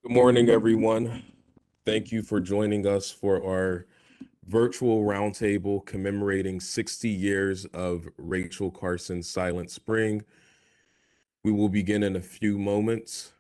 Good morning, everyone. Thank you for joining us for our virtual roundtable commemorating 60 years of Rachel Carson's Silent Spring. We will begin in a few moments.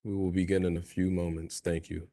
We will begin in a few moments. Thank you.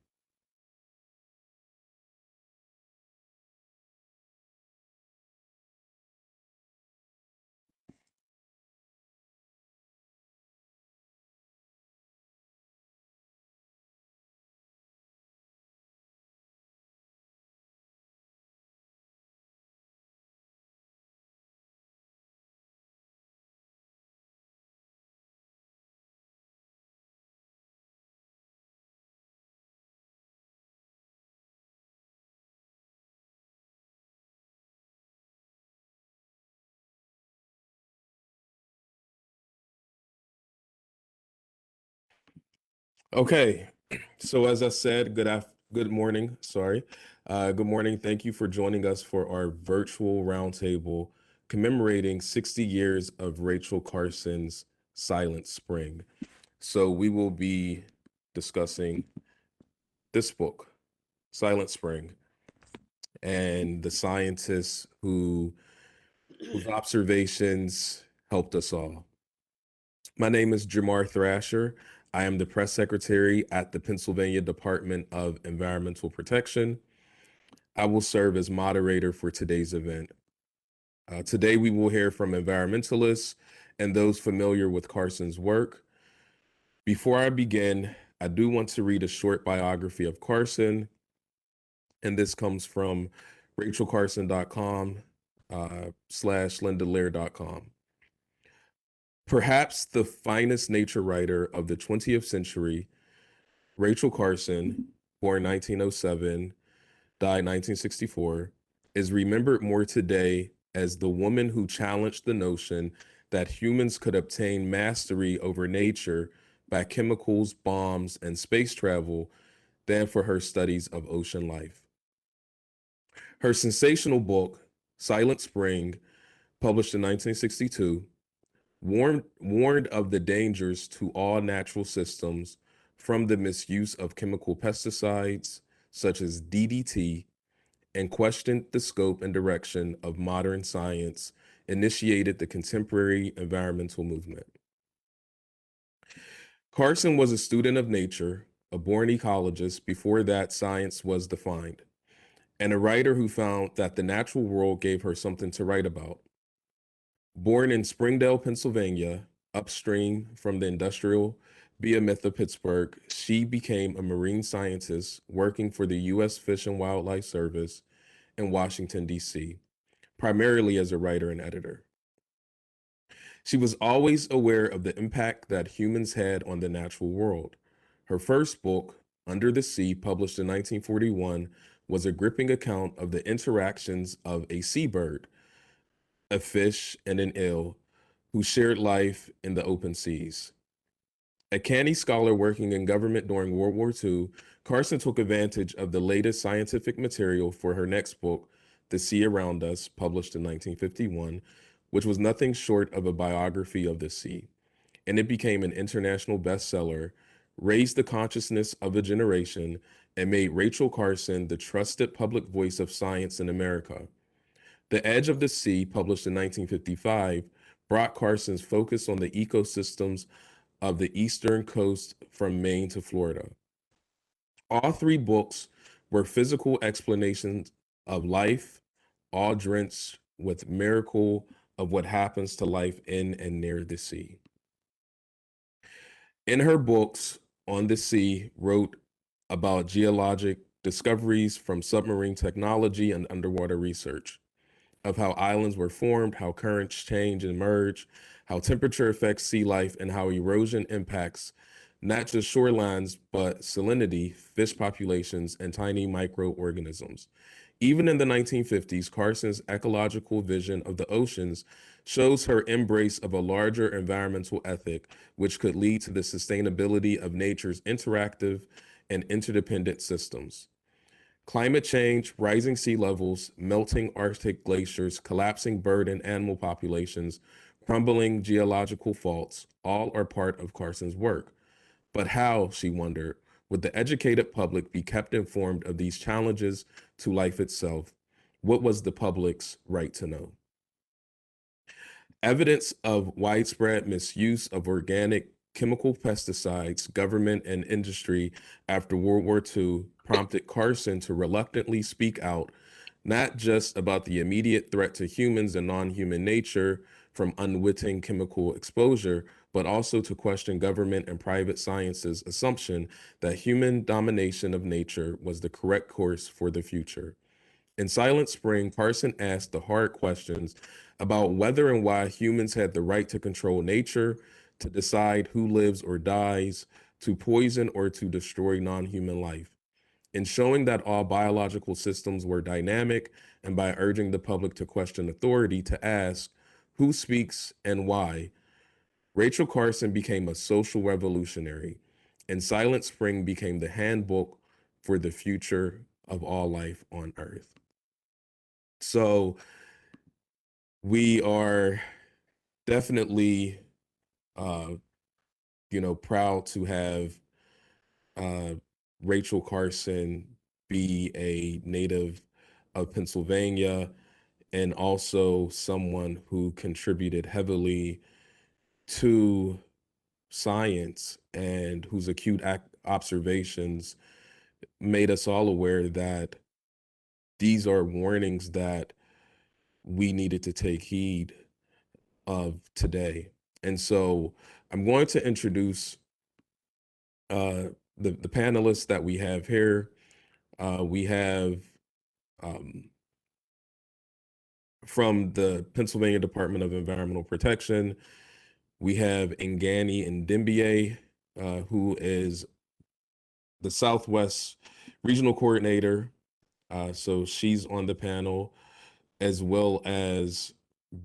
Okay, so as I said, good morning. Sorry, good morning. Thank you for joining us for our virtual roundtable commemorating 60 years of Rachel Carson's Silent Spring. So we will be discussing this book, Silent Spring, and the scientists whose observations helped us all. My name is Jamar Thrasher. I am the press secretary at the Pennsylvania Department of Environmental Protection. I will serve as moderator for today's event. Today, we will hear from environmentalists and those familiar with Carson's work. Before I begin, I do want to read a short biography of Carson, and this comes from rachelcarson.com /lindalair.com. Perhaps the finest nature writer of the 20th century, Rachel Carson, born 1907, died 1964, is remembered more today as the woman who challenged the notion that humans could obtain mastery over nature by chemicals, bombs, and space travel than for her studies of ocean life. Her sensational book, Silent Spring, published in 1962, warned of the dangers to all natural systems from the misuse of chemical pesticides such as DDT, and questioned the scope and direction of modern science, initiated the contemporary environmental movement. Carson was a student of nature, a born ecologist before that science was defined, and a writer who found that the natural world gave her something to write about. Born in Springdale, Pennsylvania, upstream from the industrial behemoth of Pittsburgh, she became a marine scientist working for the U.S. Fish and Wildlife Service in Washington, D.C., primarily as a writer and editor. She was always aware of the impact that humans had on the natural world. Her first book, Under the Sea, published in 1941, was a gripping account of the interactions of a seabird, a fish, and an eel who shared life in the open seas. A canny scholar working in government during World War II, Carson took advantage of the latest scientific material for her next book, The Sea Around Us, published in 1951, which was nothing short of a biography of the sea. And it became an international bestseller, raised the consciousness of a generation, and made Rachel Carson the trusted public voice of science in America. The Edge of the Sea, published in 1955, brought Carson's focus on the ecosystems of the eastern coast from Maine to Florida. All three books were physical explanations of life, all drenched with miracle of what happens to life in and near the sea. In her books on the sea, wrote about geologic discoveries from submarine technology and underwater research. of how islands were formed, how currents change and merge, how temperature affects sea life, and how erosion impacts not just shorelines, but salinity, fish populations, and tiny microorganisms. Even in the 1950s, Carson's ecological vision of the oceans shows her embrace of a larger environmental ethic, which could lead to the sustainability of nature's interactive and interdependent systems. Climate change, rising sea levels, melting Arctic glaciers, collapsing bird and animal populations, crumbling geological faults, all are part of Carson's work. But how, she wondered, would the educated public be kept informed of these challenges to life itself? What was the public's right to know? Evidence of widespread misuse of organic chemical pesticides, government and industry after World War II prompted Carson to reluctantly speak out, not just about the immediate threat to humans and non-human nature from unwitting chemical exposure, but also to question government and private science's assumption that human domination of nature was the correct course for the future. In Silent Spring, Carson asked the hard questions about whether and why humans had the right to control nature, to decide who lives or dies, to poison or to destroy non-human life. In showing that all biological systems were dynamic, and by urging the public to question authority, to ask who speaks and why, Rachel Carson became a social revolutionary, and Silent Spring became the handbook for the future of all life on Earth. So we are definitely, uh, proud to have uh, Rachel Carson be a native of Pennsylvania and also someone who contributed heavily to science and whose acute observations made us all aware that these are warnings that we needed to take heed of today. And so I'm going to introduce uh, the panelists that we have here. We have um, from the Pennsylvania Department of Environmental Protection, we have Ngani Ndimbie, who is the Southwest Regional Coordinator. So she's on the panel, as well as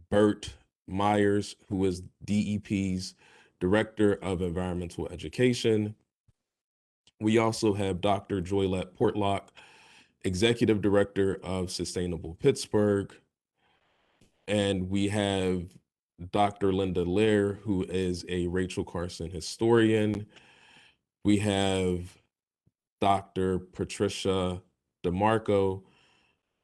Bert Myers, who is DEP's Director of Environmental Education. We also have Dr. Joylette Portlock, Executive Director of Sustainable Pittsburgh. And we have Dr. Linda Lair, who is a Rachel Carson historian. We have Dr. Patricia DeMarco,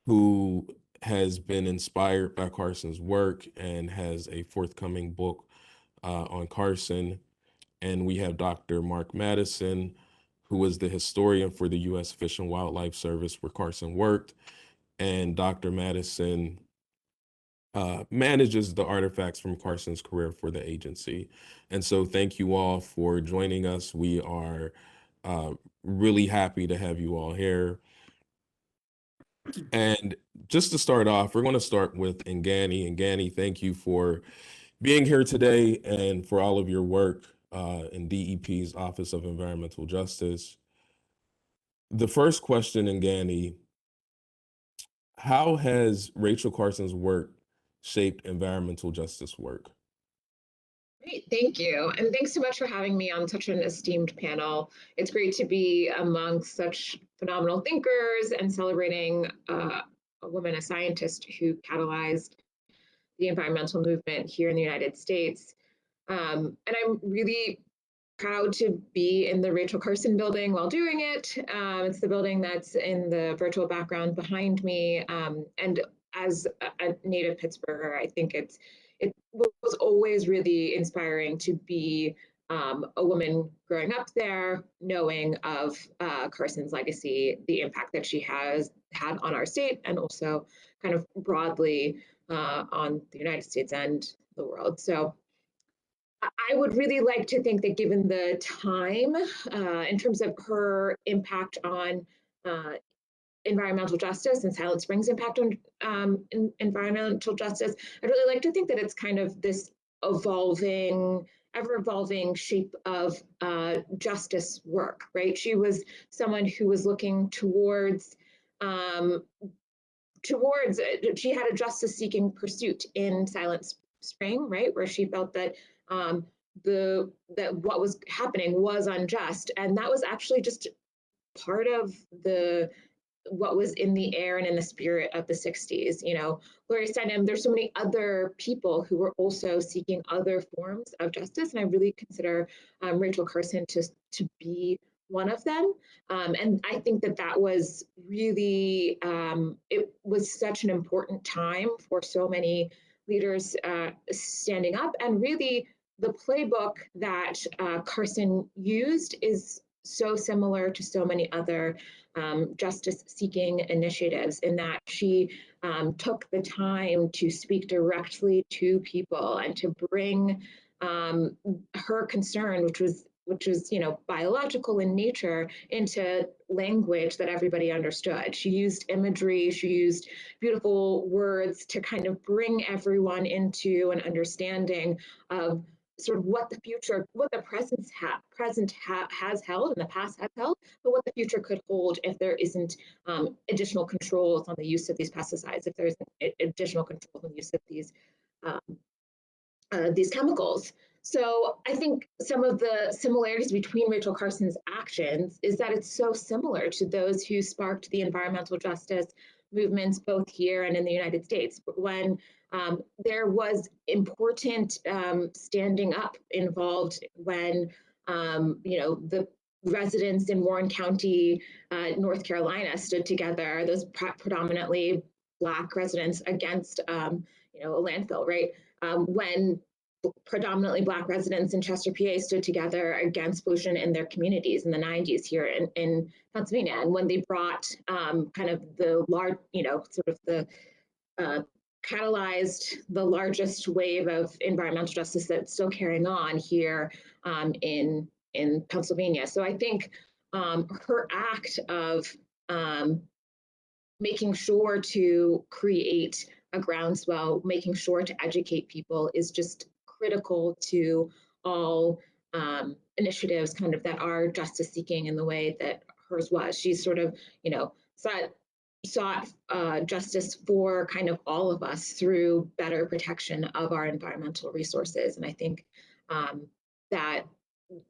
who has been inspired by Carson's work and has a forthcoming book on Carson. And we have Dr. Mark Madison, who is the historian for the U.S. Fish and Wildlife Service where Carson worked. And Dr. Madison manages the artifacts from Carson's career for the agency. And so thank you all for joining us. We are really happy to have you all here. And just to start off, we're going to start with Ngani. Ngani, thank you for being here today and for all of your work in DEP's Office of Environmental Justice. The first question, Ngani, how has Rachel Carson's work shaped environmental justice work? Great, thank you. And thanks so much for having me on such an esteemed panel. It's great to be amongst such phenomenal thinkers and celebrating a woman, a scientist who catalyzed the environmental movement here in the United States. And I'm really proud to be in the Rachel Carson building while doing it. It's the building that's in the virtual background behind me. And as a native Pittsburgher, I think it was always really inspiring to be a woman growing up there, knowing of Carson's legacy, the impact that she has had on our state, and also kind of broadly on the United States and the world. So I would really like to think that given the time, in terms of her impact on uh, environmental justice and Silent Spring's impact on environmental justice, I'd really like to think that it's kind of this evolving, ever evolving shape of justice work, right? She was someone who was looking um, towards she had a justice seeking pursuit in Silent Spring, right, where she felt that that what was happening was unjust, and that was actually just part of the what was in the air and in the spirit of the 60s. You know, Gloria Steinem, there's so many other people who were also seeking other forms of justice. And I really consider Rachel Carson to be one of them. And I think that that was really, it was such an important time for so many leaders standing up. And really, the playbook that Carson used is so similar to so many other justice seeking initiatives in that she took the time to speak directly to people and to bring her concern, which was, you know, biological in nature, into language that everybody understood. She used imagery, she used beautiful words to kind of bring everyone into an understanding of sort of what the future, what the has held and the past has held, but what the future could hold if there isn't additional controls on the use of these pesticides, if there isn't additional controls on the use of um, these chemicals. So I think some of the similarities between Rachel Carson's actions is that it's so similar to those who sparked the environmental justice movements both here and in the United States. When there was important standing up involved when, you know, the residents in Warren County, North Carolina stood together, those predominantly Black residents against, you know, a landfill, right? When predominantly Black residents in Chester, PA stood together against pollution in their communities in the 90s here in Pennsylvania. And when they brought kind of the large, you know, sort of the uh, catalyzed the largest wave of environmental justice that's still carrying on here in Pennsylvania. So I think her act of um, making sure to create a groundswell, making sure to educate people is just critical to all initiatives kind of that are justice seeking in the way that hers was. She's sort of, you know, sought justice for kind of all of us through better protection of our environmental resources. And I think that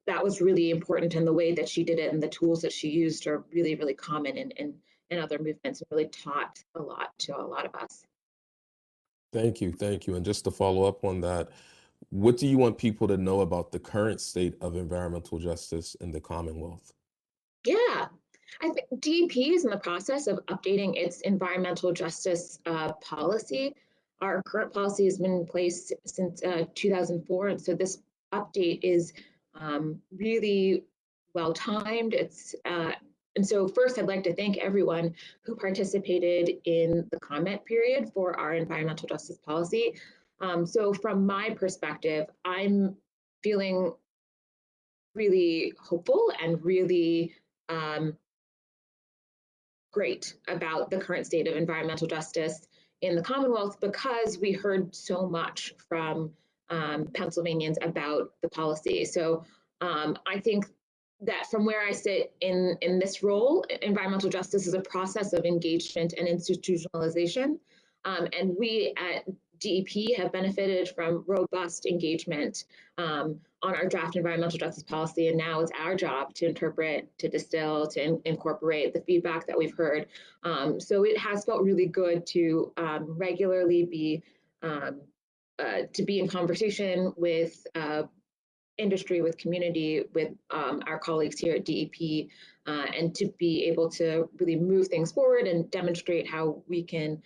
that was really important, and the way that she did it and the tools that she used are really, really common in other movements and really taught a lot to a lot of us. Thank you. Thank you. And just to follow up on that, what do you want people to know about the current state of environmental justice in the Commonwealth? Yeah, I think DEP is in the process of updating its environmental justice policy. Our current policy has been in place since 2004, and so this update is really well timed. And so first, I'd like to thank everyone who participated in the comment period for our environmental justice policy. So from my perspective, I'm feeling really hopeful and really um, great about the current state of environmental justice in the Commonwealth because we heard so much from Pennsylvanians about the policy. So I think that from where I sit in this role, environmental justice is a process of engagement and institutionalization. And we at DEP have benefited from robust engagement on our draft environmental justice policy. And now it's our job to interpret, to distill, to incorporate the feedback that we've heard. So it has felt really good to regularly be in conversation with industry, with community, with our colleagues here at DEP, and to be able to really move things forward and demonstrate how we can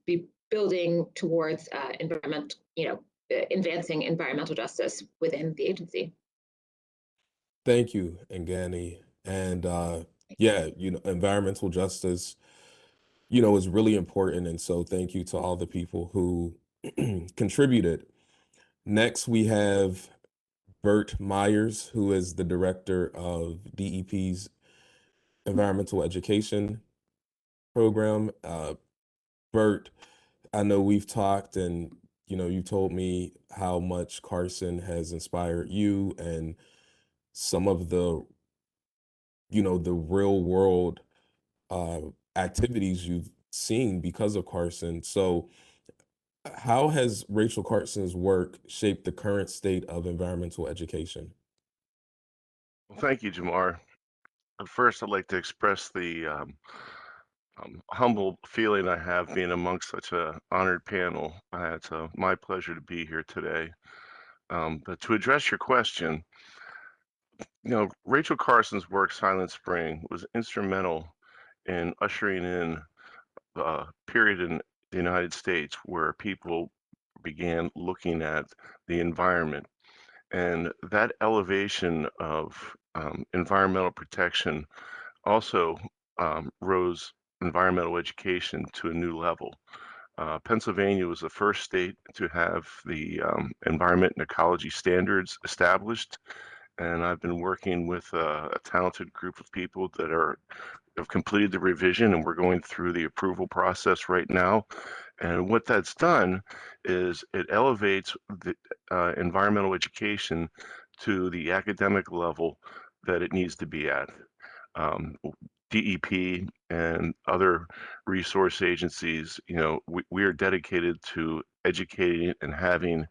be building towards environment, you know, advancing environmental justice within the agency. Thank you, Ngani. And yeah, you know, environmental justice, you know, is really important. And so thank you to all the people who contributed. Next, we have Bert Myers, who is the director of DEP's environmental education. program. Bert, I know we've talked and you told me how much Carson has inspired you and some of the real world uh, activities you've seen because of Carson. So, how has Rachel Carson's work shaped the current state of environmental education? Well, thank you, Jamar. First, I'd like to express the humble feeling I have being amongst such a honored panel. It's my pleasure to be here today. But to address your question, Rachel Carson's work, Silent Spring, was instrumental in ushering in a period in the United States where people began looking at the environment. And that elevation of environmental protection also rose environmental education to a new level. Pennsylvania was the first state to have the environment and ecology standards established, and I've been working with a talented group of people that have completed the revision, and we're going through the approval process right now. And what that's done is it elevates the environmental education to the academic level that it needs to be at. Um, DEP and other resource agencies, we are dedicated to educating and having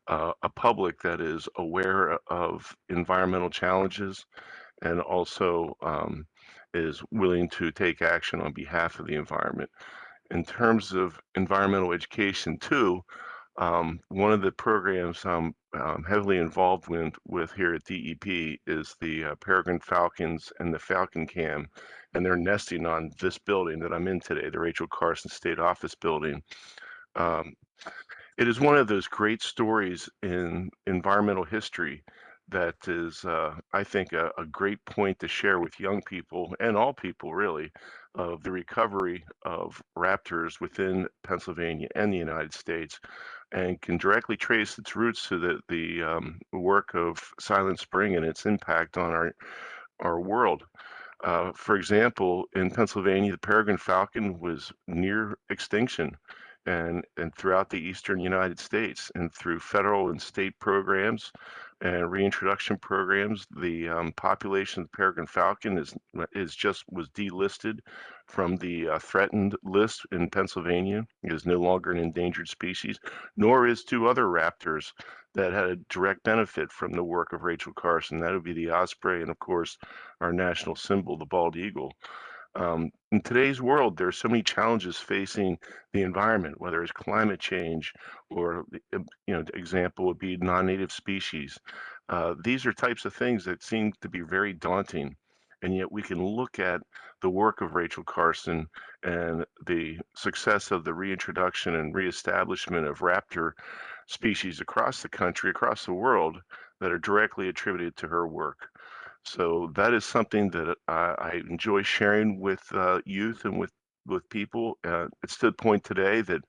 a public that is aware of environmental challenges and also is willing to take action on behalf of the environment. In terms of environmental education, too, one of the programs I'm heavily involved with here at DEP is the peregrine falcons and the falcon cam, and they're nesting on this building that I'm in today, the Rachel Carson State Office building. Um, it is one of those great stories in environmental history that is, I think, a great point to share with young people and all people, really, of the recovery of raptors within Pennsylvania and the United States, and can directly trace its roots to the work of Silent Spring and its impact on our world. For example, in Pennsylvania, the peregrine falcon was near extinction and throughout the eastern United States. And through federal and state programs and reintroduction programs, the population of the peregrine falcon was delisted from the threatened list in Pennsylvania. It is no longer an endangered species, nor is two other raptors that had a direct benefit from the work of Rachel Carson. That would be the osprey and, of course, our national symbol, the bald eagle. In today's world, there are so many challenges facing the environment, whether it's climate change or, the example would be non-native species. These are types of things that seem to be very daunting. And yet we can look at the work of Rachel Carson and the success of the reintroduction and reestablishment of raptor species across the country, across the world, that are directly attributed to her work. So that is something that I enjoy sharing with youth and with people. It's to the point today that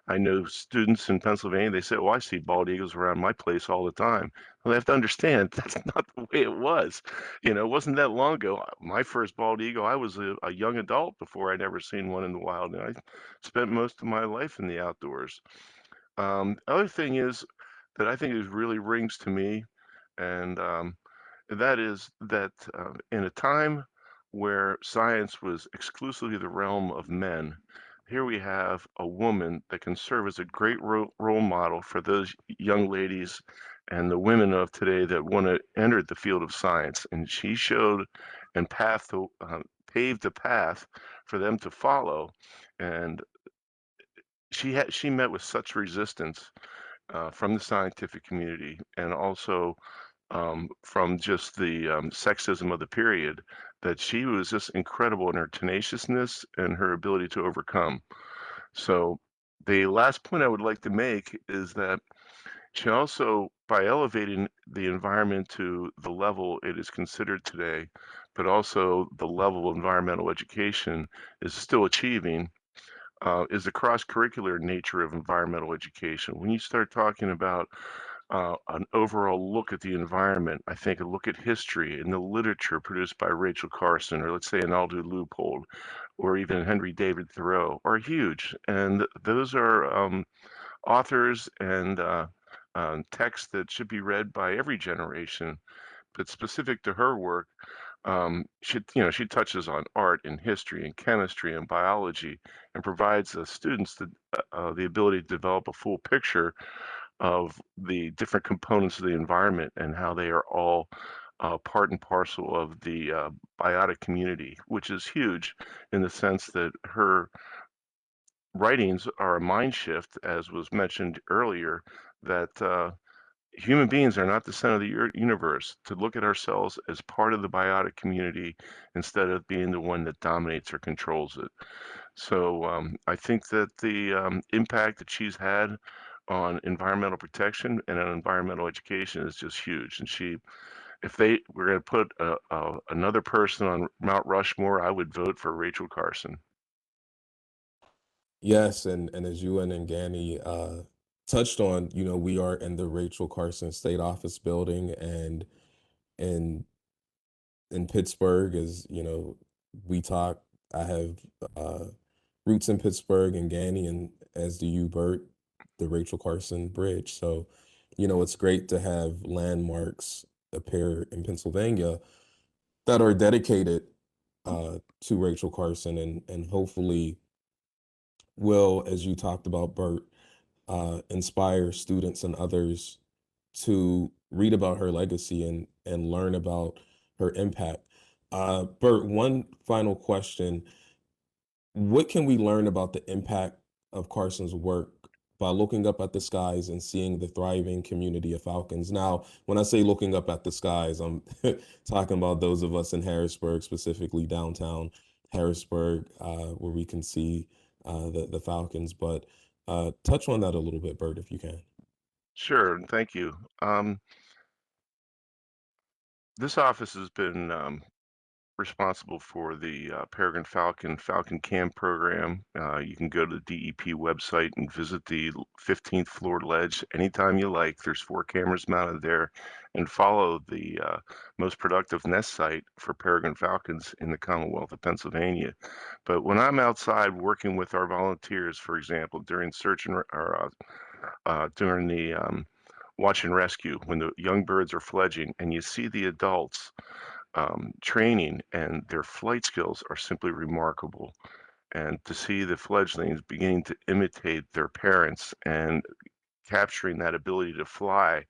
I know students in Pennsylvania, they say, "Oh, I see bald eagles around my place all the time." Well, they have to understand that's not the way it was. It wasn't that long ago. My first bald eagle, I was a young adult before I'd ever seen one in the wild, and I spent most of my life in the outdoors. Other thing is that I think is really rings to me, and that is that in a time where science was exclusively the realm of men, here we have a woman that can serve as a great role model for those young ladies and the women of today that want to enter the field of science. And she showed and paved the path for them to follow. And she met with such resistance from the scientific community and also from just the sexism of the period, that she was just incredible in her tenaciousness and her ability to overcome. So, the last point I would like to make is that she also, by elevating the environment to the level it is considered today, but also the level of environmental education is still achieving, is the cross curricular nature of environmental education. When you start talking about an overall look at the environment. I think a look at history and the literature produced by Rachel Carson, or let's say an Aldo Leopold, or even Henry David Thoreau, are huge. And those are authors and texts that should be read by every generation. But specific to her work, she touches on art and history and chemistry and biology, and provides students the ability to develop a full picture of the different components of the environment and how they are all part and parcel of the biotic community, which is huge in the sense that her writings are a mind shift, as was mentioned earlier, that human beings are not the center of the universe, to look at ourselves as part of the biotic community instead of being the one that dominates or controls it. So I think that the impact that she's had on environmental protection and on environmental education is just huge. And if they were going to put another person on Mount Rushmore, I would vote for Rachel Carson. Yes, and as you and Ngani touched on, we are in the Rachel Carson State Office building, and in Pittsburgh, as we talk. I have uh, roots in Pittsburgh and Ngani, and as do you, Bert, the Rachel Carson Bridge. So, it's great to have landmarks appear in Pennsylvania that are dedicated to Rachel Carson, and hopefully will, as you talked about, Bert, inspire students and others to read about her legacy and learn about her impact. Bert, one final question. What can we learn about the impact of Carson's work by looking up at the skies and seeing the thriving community of falcons? Now, when I say looking up at the skies, I'm talking about those of us in Harrisburg, specifically downtown Harrisburg, where we can see the falcons. But touch on that a little bit, Bert, if you can. Sure, thank you. This office has been responsible for the Peregrine Falcon Cam program. You can go to the DEP website and visit the 15th floor ledge anytime you like. There's 4 cameras mounted there, and follow the most productive nest site for peregrine falcons in the Commonwealth of Pennsylvania. But when I'm outside working with our volunteers, for example, during search and or during the watch and rescue, when the young birds are fledging, and you see the adults training, and their flight skills are simply remarkable. And to see the fledglings beginning to imitate their parents and capturing that ability to fly,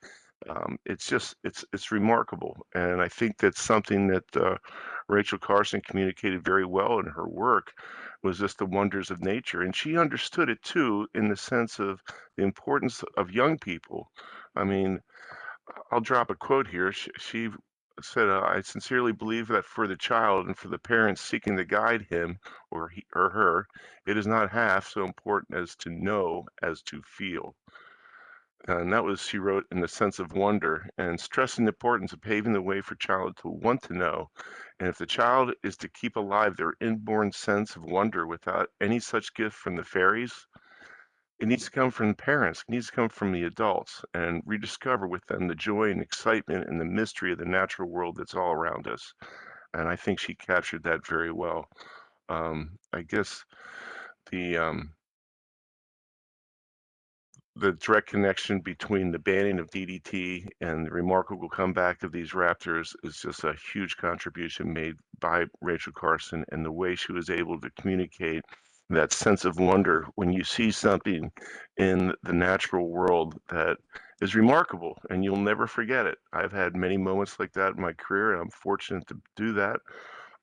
it's remarkable. And I think that's something that Rachel Carson communicated very well in her work, was just the wonders of nature. And she understood it too, in the sense of the importance of young people. I mean, I'll drop a quote here. She said, "I sincerely believe that for the child and for the parents seeking to guide him or he or her, it is not half so important as to know as to feel." And that was, she wrote, in the sense of wonder, and stressing the importance of paving the way for child to want to know. And if the child is to keep alive their inborn sense of wonder without any such gift from the fairies, it needs to come from the parents, it needs to come from the adults, and rediscover with them the joy and excitement and the mystery of the natural world that's all around us. And I think she captured that very well. I guess the um, the direct connection between the banning of DDT and the remarkable comeback of these raptors is just a huge contribution made by Rachel Carson, and the way she was able to communicate that sense of wonder when you see something in the natural world that is remarkable and you'll never forget it. I've had many moments like that in my career, and I'm fortunate to do that.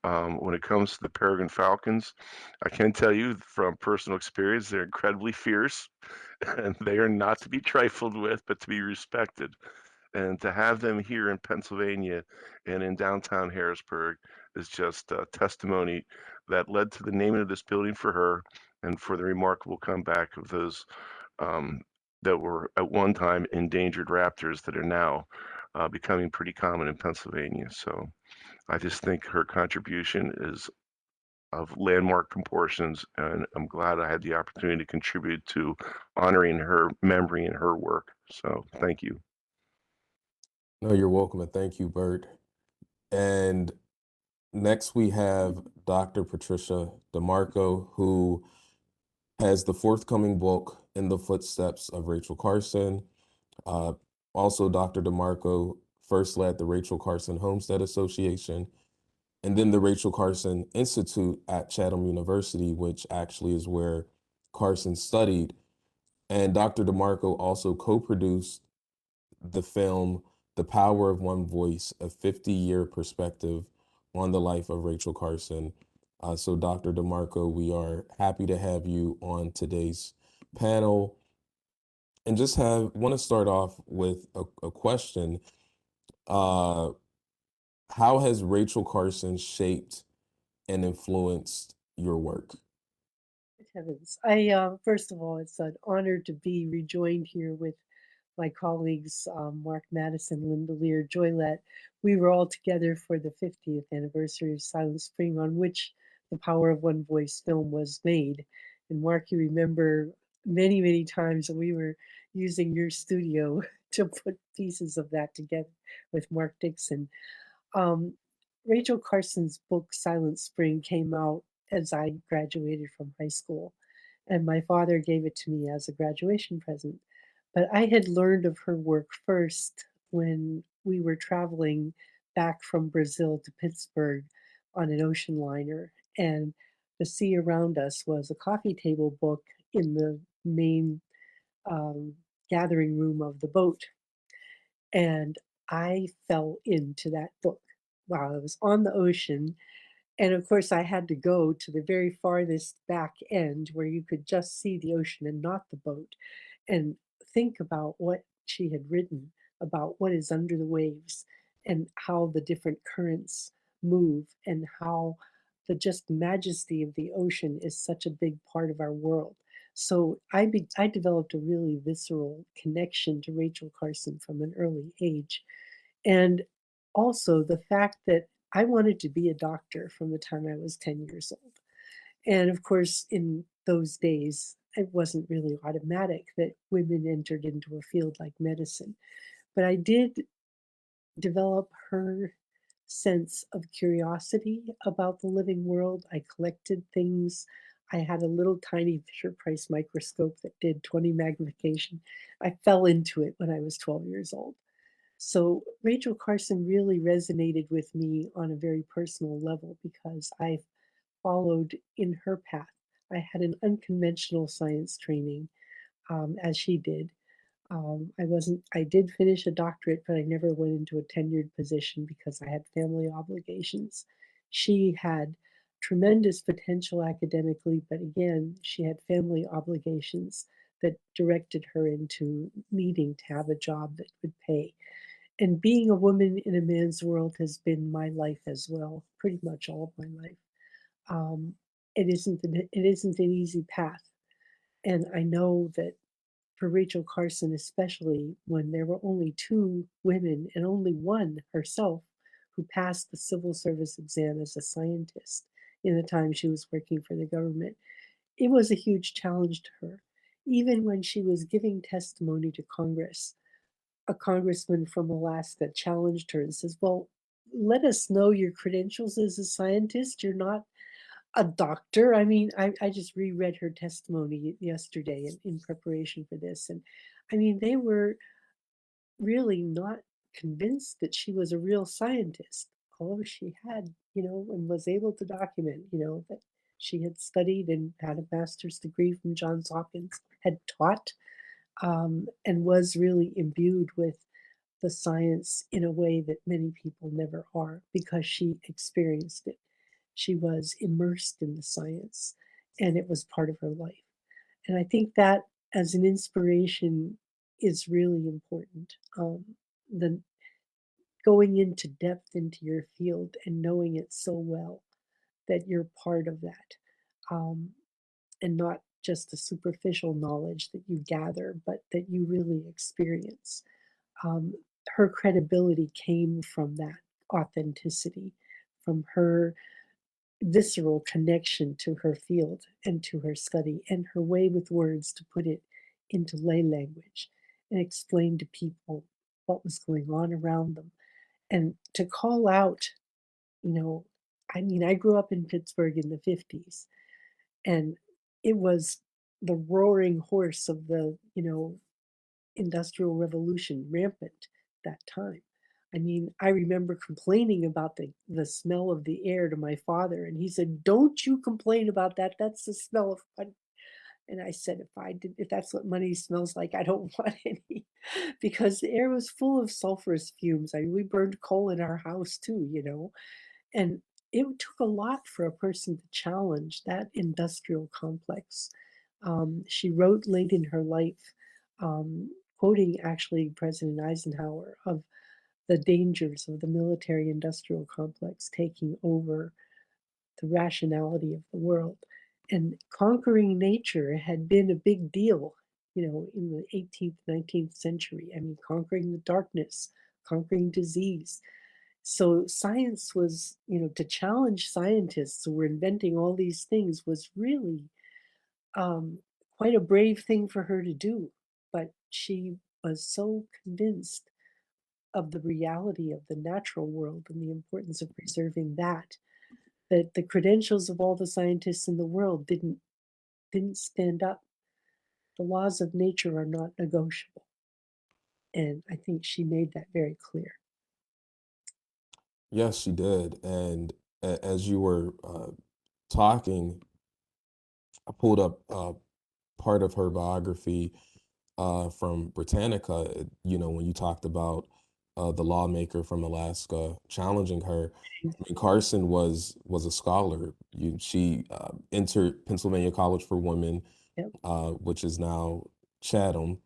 When it comes to the peregrine falcons, I can tell you from personal experience, they're incredibly fierce, and they are not to be trifled with, but to be respected. And to have them here in Pennsylvania and in downtown Harrisburg is just a testimony that led to the naming of this building for her, and for the remarkable comeback of those um, that were at one time endangered raptors that are now becoming pretty common in Pennsylvania. So I just think her contribution is of landmark proportions, and I'm glad I had the opportunity to contribute to honoring her memory and her work. So thank you. No, you're welcome, and thank you, Bert. And next we have Dr. Patricia DeMarco, who has the forthcoming book, In the Footsteps of Rachel Carson. Uh, Also, Dr. DeMarco first led the Rachel Carson Homestead Association and then the Rachel Carson Institute at Chatham University, which actually is where Carson studied. And Dr. DeMarco also co-produced the film The Power of One Voice, a 50-year perspective on the life of Rachel Carson. So Dr. DeMarco, we are happy to have you on today's panel and just want to start off with a question. Uh, how has Rachel Carson shaped and influenced your work? Heavens. First of all, it's an honor to be rejoined here with my colleagues, Mark Madison, Linda Lear, Joylette. We were all together for the 50th anniversary of Silent Spring, on which the Power of One Voice film was made. And Mark, you remember many, many times that we were using your studio to put pieces of that together with Mark Dixon. Um, Rachel Carson's book, Silent Spring, came out as I graduated from high school, and my father gave it to me as a graduation present. But I had learned of her work first when we were traveling back from Brazil to Pittsburgh on an ocean liner, and the sea around us was a coffee table book in the main um, gathering room of the boat. And I fell into that book while I was on the ocean. And of course, I had to go to the very farthest back end where you could just see the ocean and not the boat, and think about what she had written about what is under the waves and how the different currents move and how the just majesty of the ocean is such a big part of our world. So I developed a really visceral connection to Rachel Carson from an early age. And also the fact that I wanted to be a doctor from the time I was 10 years old. And of course, in those days, it wasn't really automatic that women entered into a field like medicine. But I did develop her sense of curiosity about the living world. I collected things. I had a little tiny Fisher Price microscope that did 20 magnification. I fell into it when I was 12 years old. So Rachel Carson really resonated with me on a very personal level because I followed in her path. I had an unconventional science training, as she did. I did finish a doctorate, but I never went into a tenured position because I had family obligations. She had tremendous potential academically, but again, she had family obligations that directed her into needing to have a job that would pay. And being a woman in a man's world has been my life as well, pretty much all of my life. Um, it isn't an easy path, and I know that for Rachel Carson, especially when there were only two women and only one herself who passed the civil service exam as a scientist in the time she was working for the government, it was a huge challenge to her. Even when she was giving testimony to Congress, a congressman from Alaska challenged her and says, "Well, let us know your credentials as a scientist. You're not a doctor." I mean, I just reread her testimony yesterday in preparation for this. And I mean, they were really not convinced that she was a real scientist, although she had, and was able to document, that she had studied and had a master's degree from Johns Hopkins, had taught, and was really imbued with the science in a way that many people never are because she experienced it. She was immersed in the science and it was part of her life. And I think that as an inspiration is really important. The going into depth into your field and knowing it so well that you're part of that, um, and not just the superficial knowledge that you gather, but that you really experience. um, Her credibility came from that authenticity, from her visceral connection to her field and to her study, and her way with words to put it into lay language and explain to people what was going on around them. And to call out, you know, I mean, I grew up in Pittsburgh in the 50s, and it was the roaring horse of the, industrial revolution rampant that time. I mean, I remember complaining about the smell of the air to my father, and he said, "Don't you complain about that. That's the smell of money." And I said, if that's what money smells like, I don't want any, because the air was full of sulfurous fumes. I mean, we burned coal in our house too, and it took a lot for a person to challenge that industrial complex. She wrote late in her life, quoting actually President Eisenhower, of the dangers of the military industrial complex taking over the rationality of the world. And conquering nature had been a big deal, in the 18th, 19th century. I mean, conquering the darkness, conquering disease. So science was, to challenge scientists who were inventing all these things was really um, quite a brave thing for her to do. But she was so convinced of the reality of the natural world and the importance of preserving that the credentials of all the scientists in the world didn't stand up. The laws of nature are not negotiable. And I think she made that very clear. Yes, she did. And as you were talking, I pulled up part of her biography from Britannica. When you talked about the lawmaker from Alaska challenging her, I mean, Carson was a scholar. She entered Pennsylvania College for Women, Yep. which is now Chatham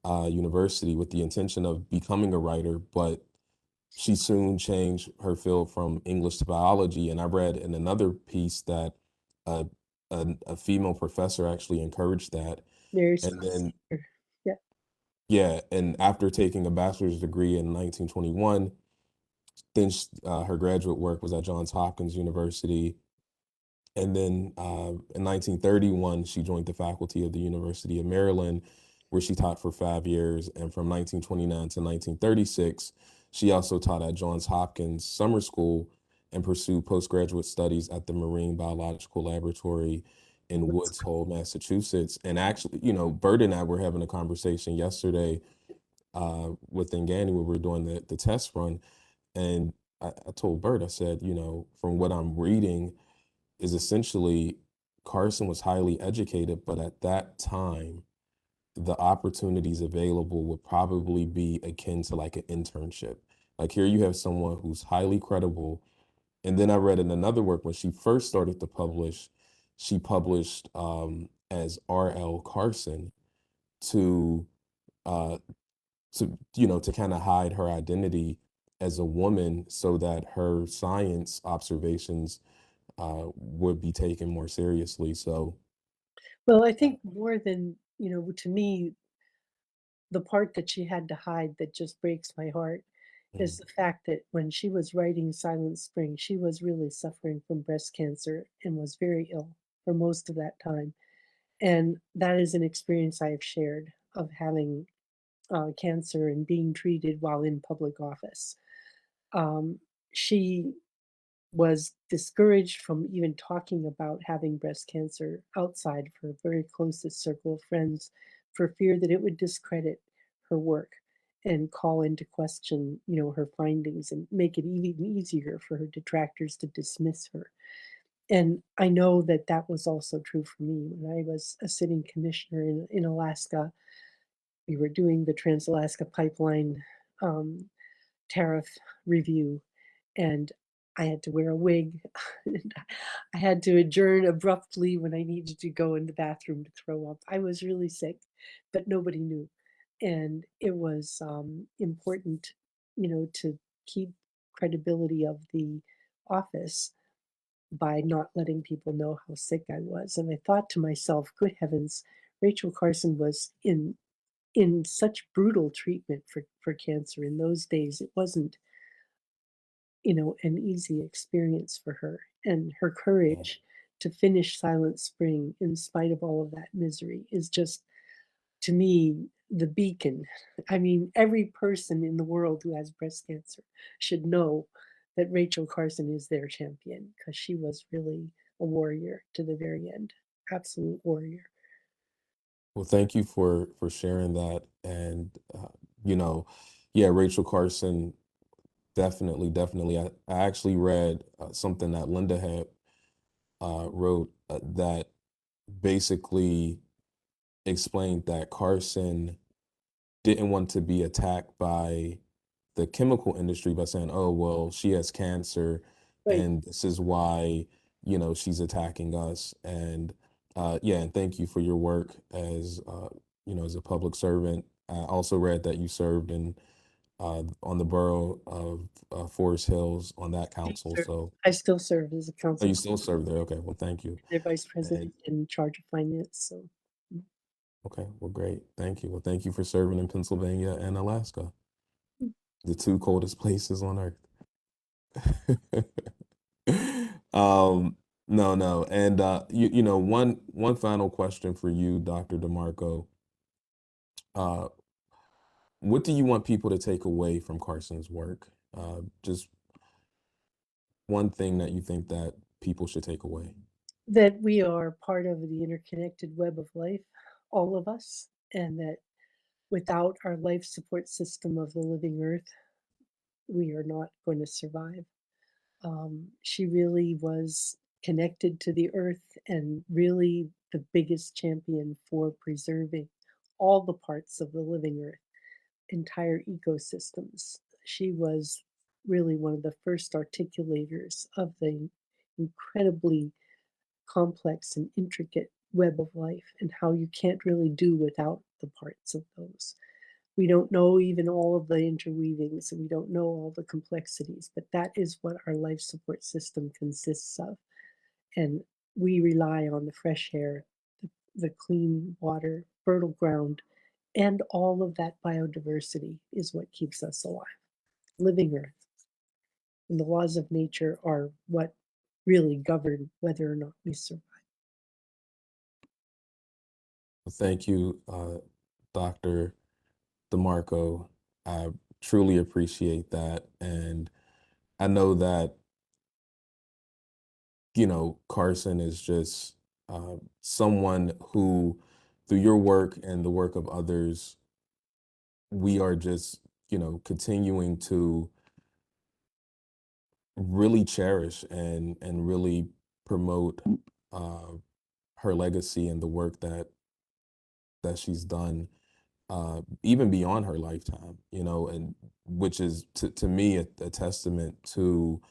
University, with the intention of becoming a writer, but she soon changed her field from English to biology. And I read in another piece that uh, a female professor actually encouraged that. Very And then, sincere. Yeah. yeah, and after taking a bachelor's degree in 1921, then her graduate work was at Johns Hopkins University. And then in 1931, she joined the faculty of the University of Maryland, where she taught for 5 years. And from 1929 to 1936, she also taught at Johns Hopkins Summer School and pursued postgraduate studies at the Marine Biological Laboratory in Woods Hole, Massachusetts. And actually, Bert and I were having a conversation yesterday with Ngani when we were doing the test run. And I told Bert, I said, from what I'm reading, is essentially Carson was highly educated, but at that time, the opportunities available would probably be akin to like an internship. Like here you have someone who's highly credible. And then I read in another work when she first started to publish, she published as R.L. Carson to uh to kind of hide her identity as a woman so that her science observations would be taken more seriously. So, Well, I think more than, to me, the part that she had to hide that just breaks my heart is mm, the fact that when she was writing Silent Spring, she was really suffering from breast cancer and was very ill for most of that time. And that is an experience I have shared of having cancer and being treated while in public office. She was discouraged from even talking about having breast cancer outside of her very closest circle of friends for fear that it would discredit her work and call into question, her findings and make it even easier for her detractors to dismiss her. And I know that that was also true for me when I was a sitting commissioner in Alaska. We were doing the Trans-Alaska Pipeline um, tariff review, and I had to wear a wig. And I had to adjourn abruptly when I needed to go in the bathroom to throw up. I was really sick, but nobody knew. And it was important, to keep credibility of the office by not letting people know how sick I was. And I thought to myself, good heavens, Rachel Carson was in such brutal treatment for cancer in those days. It wasn't, an easy experience for her. And her mm, courage to finish Silent Spring in spite of all of that misery is just, to me, the beacon. I mean, every person in the world who has breast cancer should know that Rachel Carson is their champion because she was really a warrior to the very end, absolute warrior. Well, thank you for sharing that. And you know, yeah, Rachel Carson, definitely. I actually read something that Linda had wrote that basically explained that Carson didn't want to be attacked by the chemical industry by saying, "Oh, well, she has cancer, Right. and this is why, she's attacking us." And yeah, and thank you for your work as as a public servant. I also read that you served in on the borough of Forest Hills on that council. So, I still serve as a oh, council, you still serve there? Okay, well, thank you. their vice And president in charge of finance. So okay, well, great, thank you. Well, thank you for serving in Pennsylvania and Alaska, the two coldest places on earth. No, and one final question for you, Dr. DeMarco. Uh, what do you want people to take away from Carson's work? Just one thing that you think that people should take away. that we are part of the interconnected web of life, all of us, and that without our life support system of the living earth, we are not going to survive. She really was connected to the earth and really the biggest champion for preserving all the parts of the living earth, entire ecosystems. She was really one of the first articulators of the incredibly complex and intricate web of life and how you can't really do without the parts of those. We don't know even all of the interweavings and we don't know all the complexities, but that is what our life support system consists of. And we rely on the fresh air, the clean water, fertile ground, and all of that biodiversity is what keeps us alive. Living Earth and the laws of nature are what really govern whether or not we survive. Thank you, Dr. DeMarco. I truly appreciate that. And I know that, Carson is just someone who, through your work and the work of others, we are just, continuing to really cherish and really promote uh, her legacy and the work that she's done even beyond her lifetime, and which is to me a testament to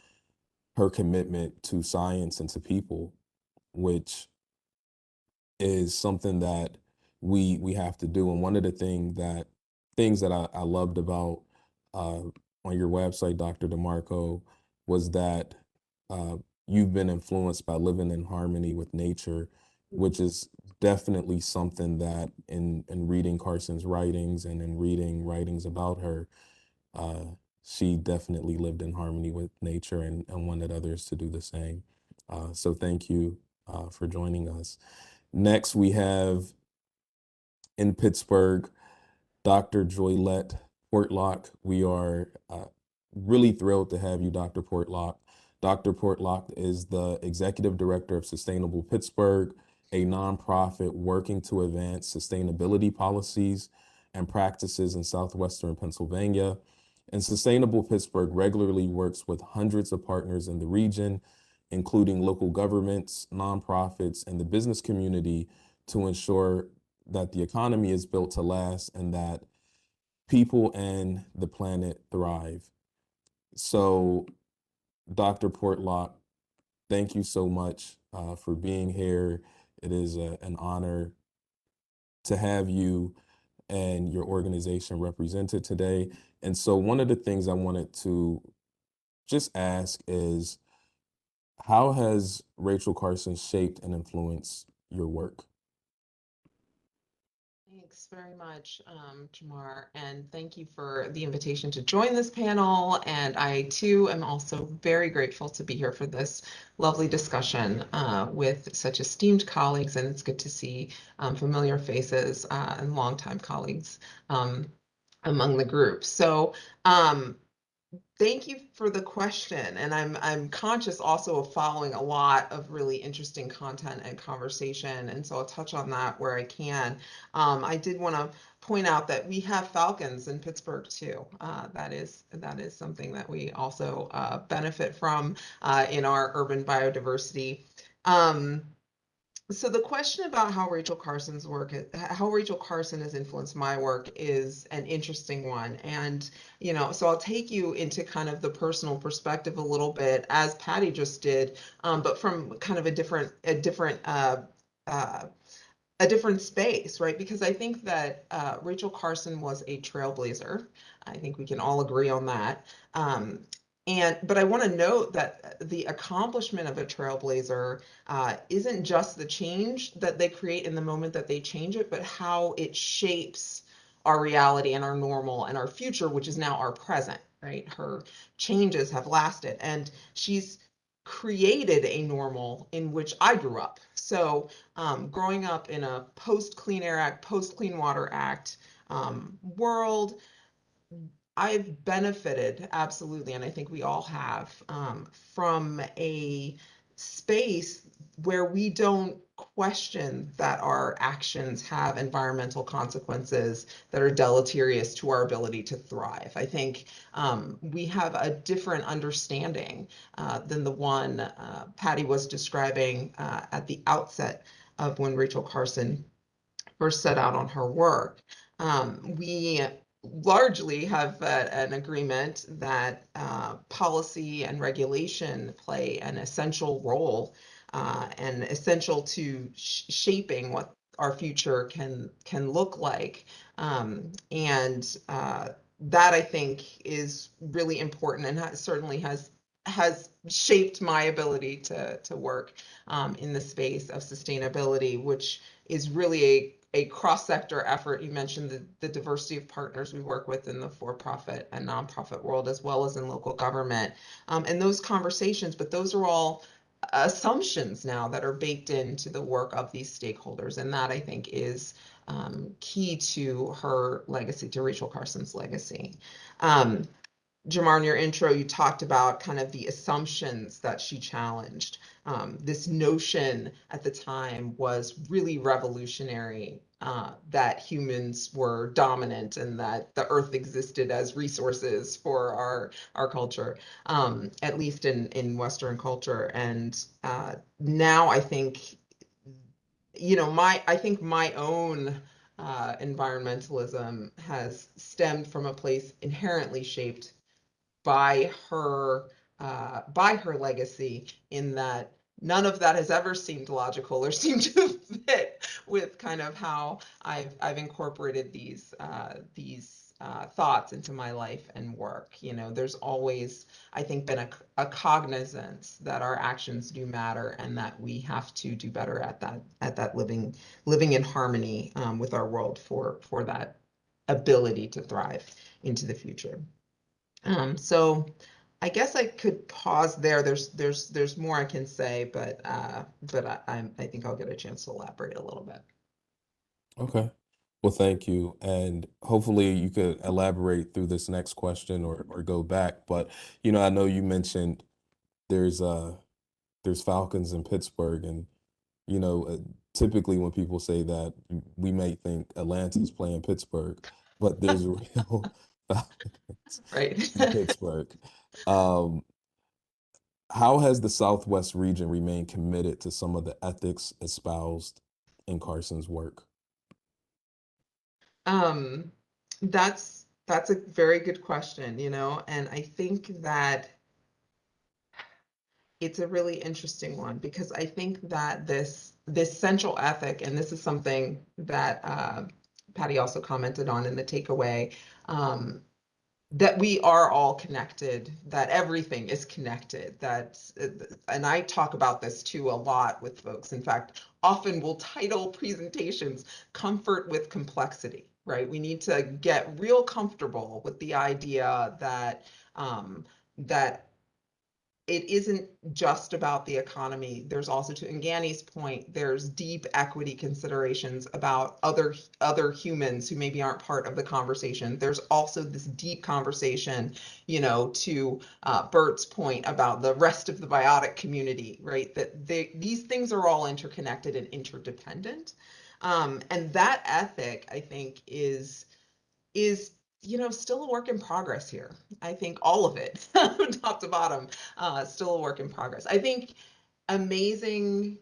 her commitment to science and to people, which is something that we have to do. And one of the things that I loved about uh, on your website, Dr. DeMarco, was that uh, you've been influenced by living in harmony with nature, which is definitely something that in reading Carson's writings and in reading writings about her, uh, she definitely lived in harmony with nature and wanted others to do the same. So thank you for joining us. Next, we have in Pittsburgh, Dr. Joylette Portlock. We are really thrilled to have you, Dr. Portlock. Dr. Portlock is the Executive Director of Sustainable Pittsburgh, a nonprofit working to advance sustainability policies and practices in southwestern Pennsylvania. And Sustainable Pittsburgh regularly works with hundreds of partners in the region, including local governments, nonprofits, and the business community to ensure that the economy is built to last and that people and the planet thrive. So, Dr. Portlock, thank you so much for being here. It is an honor to have you and your organization represented today. And so, one of the things I wanted to just ask is, how has Rachel Carson shaped and influenced your work? Thanks very much, Jamar, and thank you for the invitation to join this panel. And I too am also very grateful to be here for this lovely discussion with such esteemed colleagues, and it's good to see familiar faces and longtime colleagues among the group. So thank you for the question, and I'm conscious also of following a lot of really interesting content and conversation, and so I'll touch on that where I can. I did want to point out that we have falcons in Pittsburgh too. That is something that we also benefit from in our urban biodiversity. So the question about how Rachel Carson's work, how Rachel Carson has influenced my work is an interesting one. And, so I'll take you into kind of the personal perspective a little bit, as Patty just did, but from kind of a different space, right? Because I think that Rachel Carson was a trailblazer. I think we can all agree on that. But I want to note that the accomplishment of a trailblazer isn't just the change that they create in the moment that they change it, but how it shapes our reality and our normal and our future, which is now our present, right? Her changes have lasted, and she's created a normal in which I grew up. So growing up in a post Clean Air Act, post Clean Water Act world, I've benefited absolutely, and I think we all have, from a space where we don't question that our actions have environmental consequences that are deleterious to our ability to thrive. I think we have a different understanding than the one Patty was describing at the outset of when Rachel Carson first set out on her work. We largely have an agreement that policy and regulation play an essential role and essential to shaping what our future can look like. And that I think is really important and certainly has shaped my ability to work in the space of sustainability, which is really a cross-sector effort. You mentioned the diversity of partners we work with in the for-profit and nonprofit world, as well as in local government. And those conversations, but those are all assumptions now that are baked into the work of these stakeholders. And that I think is key to her legacy, to Rachel Carson's legacy. Jamar, in your intro, you talked about kind of the assumptions that she challenged. This notion at the time was really revolutionary, that humans were dominant and that the earth existed as resources for our culture, at least in Western culture. And now I think, I think my own environmentalism has stemmed from a place inherently shaped by her legacy, in that none of that has ever seemed logical or seemed to fit with kind of how I've incorporated these thoughts into my life and work. There's always, I think, been a cognizance that our actions do matter and that we have to do better at that living in harmony with our world for that ability to thrive into the future. So I guess I could pause there. There's more I can say, but I think I'll get a chance to elaborate a little bit. Okay. Well, thank you. And hopefully you could elaborate through this next question or go back. But, I know you mentioned there's Falcons in Pittsburgh, and, typically when people say that, we may think Atlanta's playing Pittsburgh, but there's real Falcons Right. in Pittsburgh. Um, how has the Southwest region remained committed to some of the ethics espoused in Carson's work? Um, that's a very good question, and I think that it's a really interesting one, because I think that this central ethic, and this is something that Patty also commented on in the takeaway, that we are all connected, that everything is connected, and I talk about this too a lot with folks. In fact, often we'll title presentations Comfort with Complexity, right? We need to get real comfortable with the idea that that it isn't just about the economy. There's also, to Ngani's point, there's deep equity considerations about other humans who maybe aren't part of the conversation. There's also this deep conversation, to Bert's point about the rest of the biotic community, right? That these things are all interconnected and interdependent. And that ethic, I think, is still a work in progress here. I think all of it, top to bottom, still a work in progress. I think amazing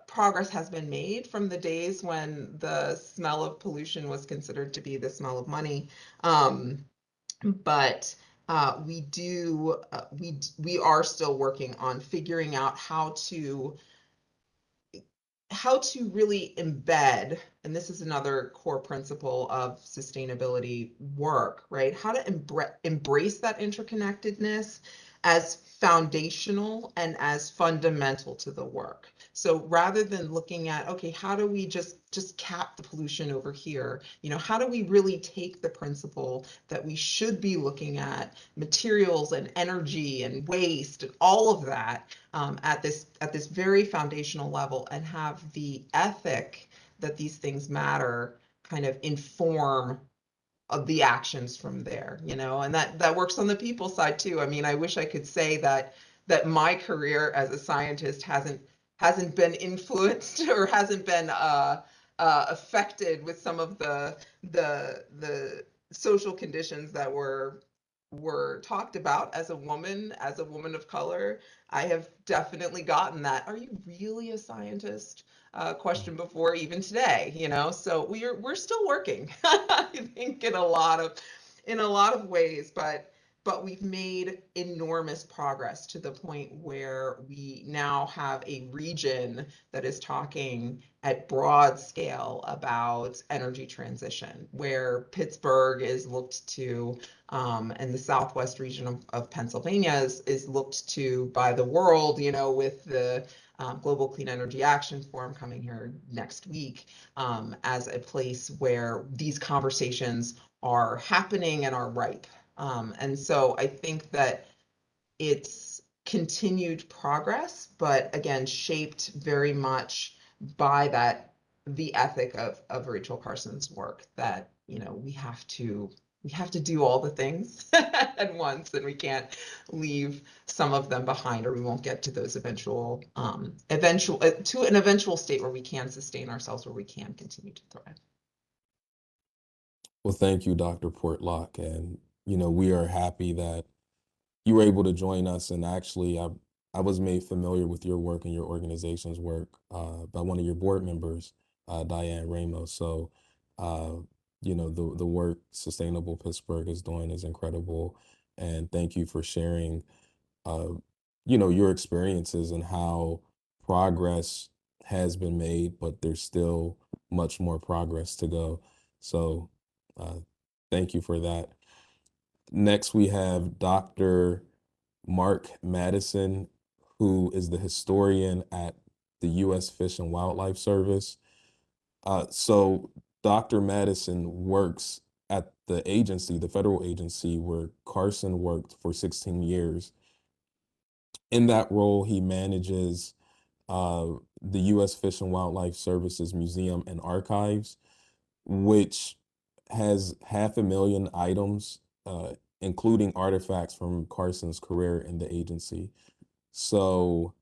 progress has been made from the days when the smell of pollution was considered to be the smell of money. But we are still working on figuring out how to really embed, and this is another core principle of sustainability work, right? How to embrace that interconnectedness as foundational and as fundamental to the work. So rather than looking at, okay, how do we just cap the pollution over here? How do we really take the principle that we should be looking at materials and energy and waste and all of that at this very foundational level, and have the ethic that these things matter kind of inform of the actions from there, and that works on the people side too. I mean, I wish I could say that my career as a scientist hasn't been influenced or hasn't been affected with some of the social conditions that were talked about as a woman of color. I have definitely gotten that, "Are you really a scientist?" Question before, even today, so we're still working, I think, in a lot of ways, but we've made enormous progress to the point where we now have a region that is talking at broad scale about energy transition, where Pittsburgh is looked to, and the southwest region of Pennsylvania is looked to by the world, with the Global Clean Energy Action Forum coming here next week, as a place where these conversations are happening and are ripe. And so I think that it's continued progress, but again, shaped very much by the ethic of Rachel Carson's work, that we have to do all the things at once, and we can't leave some of them behind, or we won't get to those eventual to an eventual state where we can sustain ourselves, where we can continue to thrive. Well, thank you, Dr. Portlock. And, we are happy that you were able to join us. And actually, I was made familiar with your work and your organization's work by one of your board members, Diane Ramos. So, the work Sustainable Pittsburgh is doing is incredible. And thank you for sharing, uh, your experiences and how progress has been made, but there's still much more progress to go. So, uh, thank you for that. Next, we have Dr. Mark Madison, who is the historian at the U.S. Fish and Wildlife Service. So Dr. Madison works at the agency, the federal agency where Carson worked for 16 years. In that role, he manages the U.S. Fish and Wildlife Service's Museum and Archives, which has 500,000 items, including artifacts from Carson's career in the agency. So,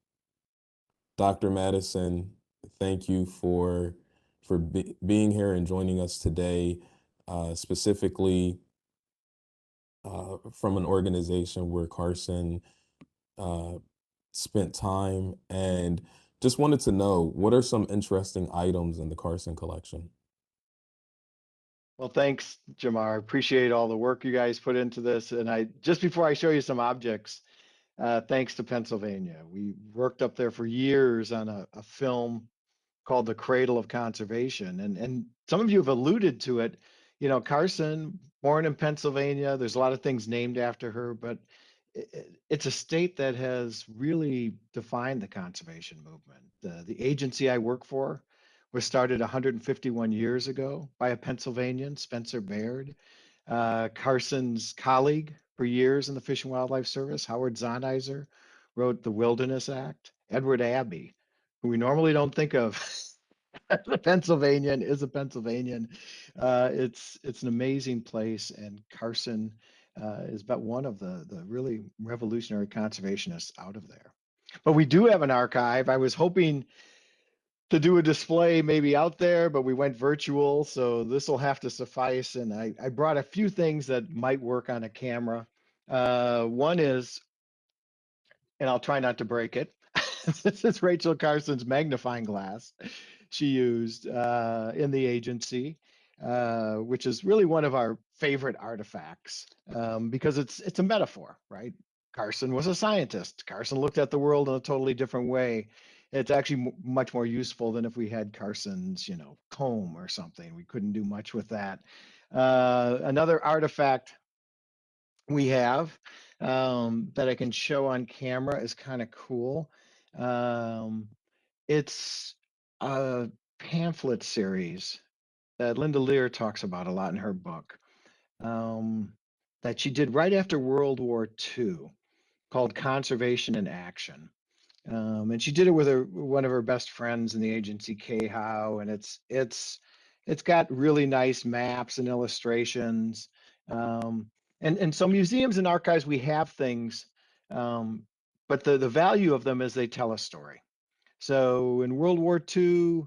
Dr. Madison, thank you for being here and joining us today, specifically from an organization where Carson uh, spent time, and just wanted to know, what are some interesting items in the Carson collection? Well, thanks, Jamar. Appreciate all the work you guys put into this. And just before I show you some objects, thanks to Pennsylvania. We worked up there for years on a film called The Cradle of Conservation. And some of you have alluded to it. Carson born in Pennsylvania. There's a lot of things named after her, but it's a state that has really defined the conservation movement. The agency I work for was started 151 years ago by a Pennsylvanian, Spencer Baird. Carson's colleague for years in the Fish and Wildlife Service, Howard Zahniser, wrote the Wilderness Act. Edward Abbey, who we normally don't think of as a Pennsylvanian, is a Pennsylvanian. It's an amazing place, and Carson is about one of the really revolutionary conservationists out of there. But we do have an archive. I was hoping to do a display maybe out there, but we went virtual, so this will have to suffice. And I brought a few things that might work on a camera. One is, and I'll try not to break it. This is Rachel Carson's magnifying glass she used in the agency, which is really one of our favorite artifacts because it's a metaphor, right? Carson was a scientist. Carson looked at the world in a totally different way. It's actually much more useful than if we had Carson's, comb or something. We couldn't do much with that. Another artifact we have that I can show on camera is kind of cool. It's a pamphlet series that Linda Lear talks about a lot in her book that she did right after World War II called Conservation in Action. And she did it with one of her best friends in the agency, Kay Howe, and it's got really nice maps and illustrations. And so museums and archives, we have things, but the value of them is they tell a story. So in World War II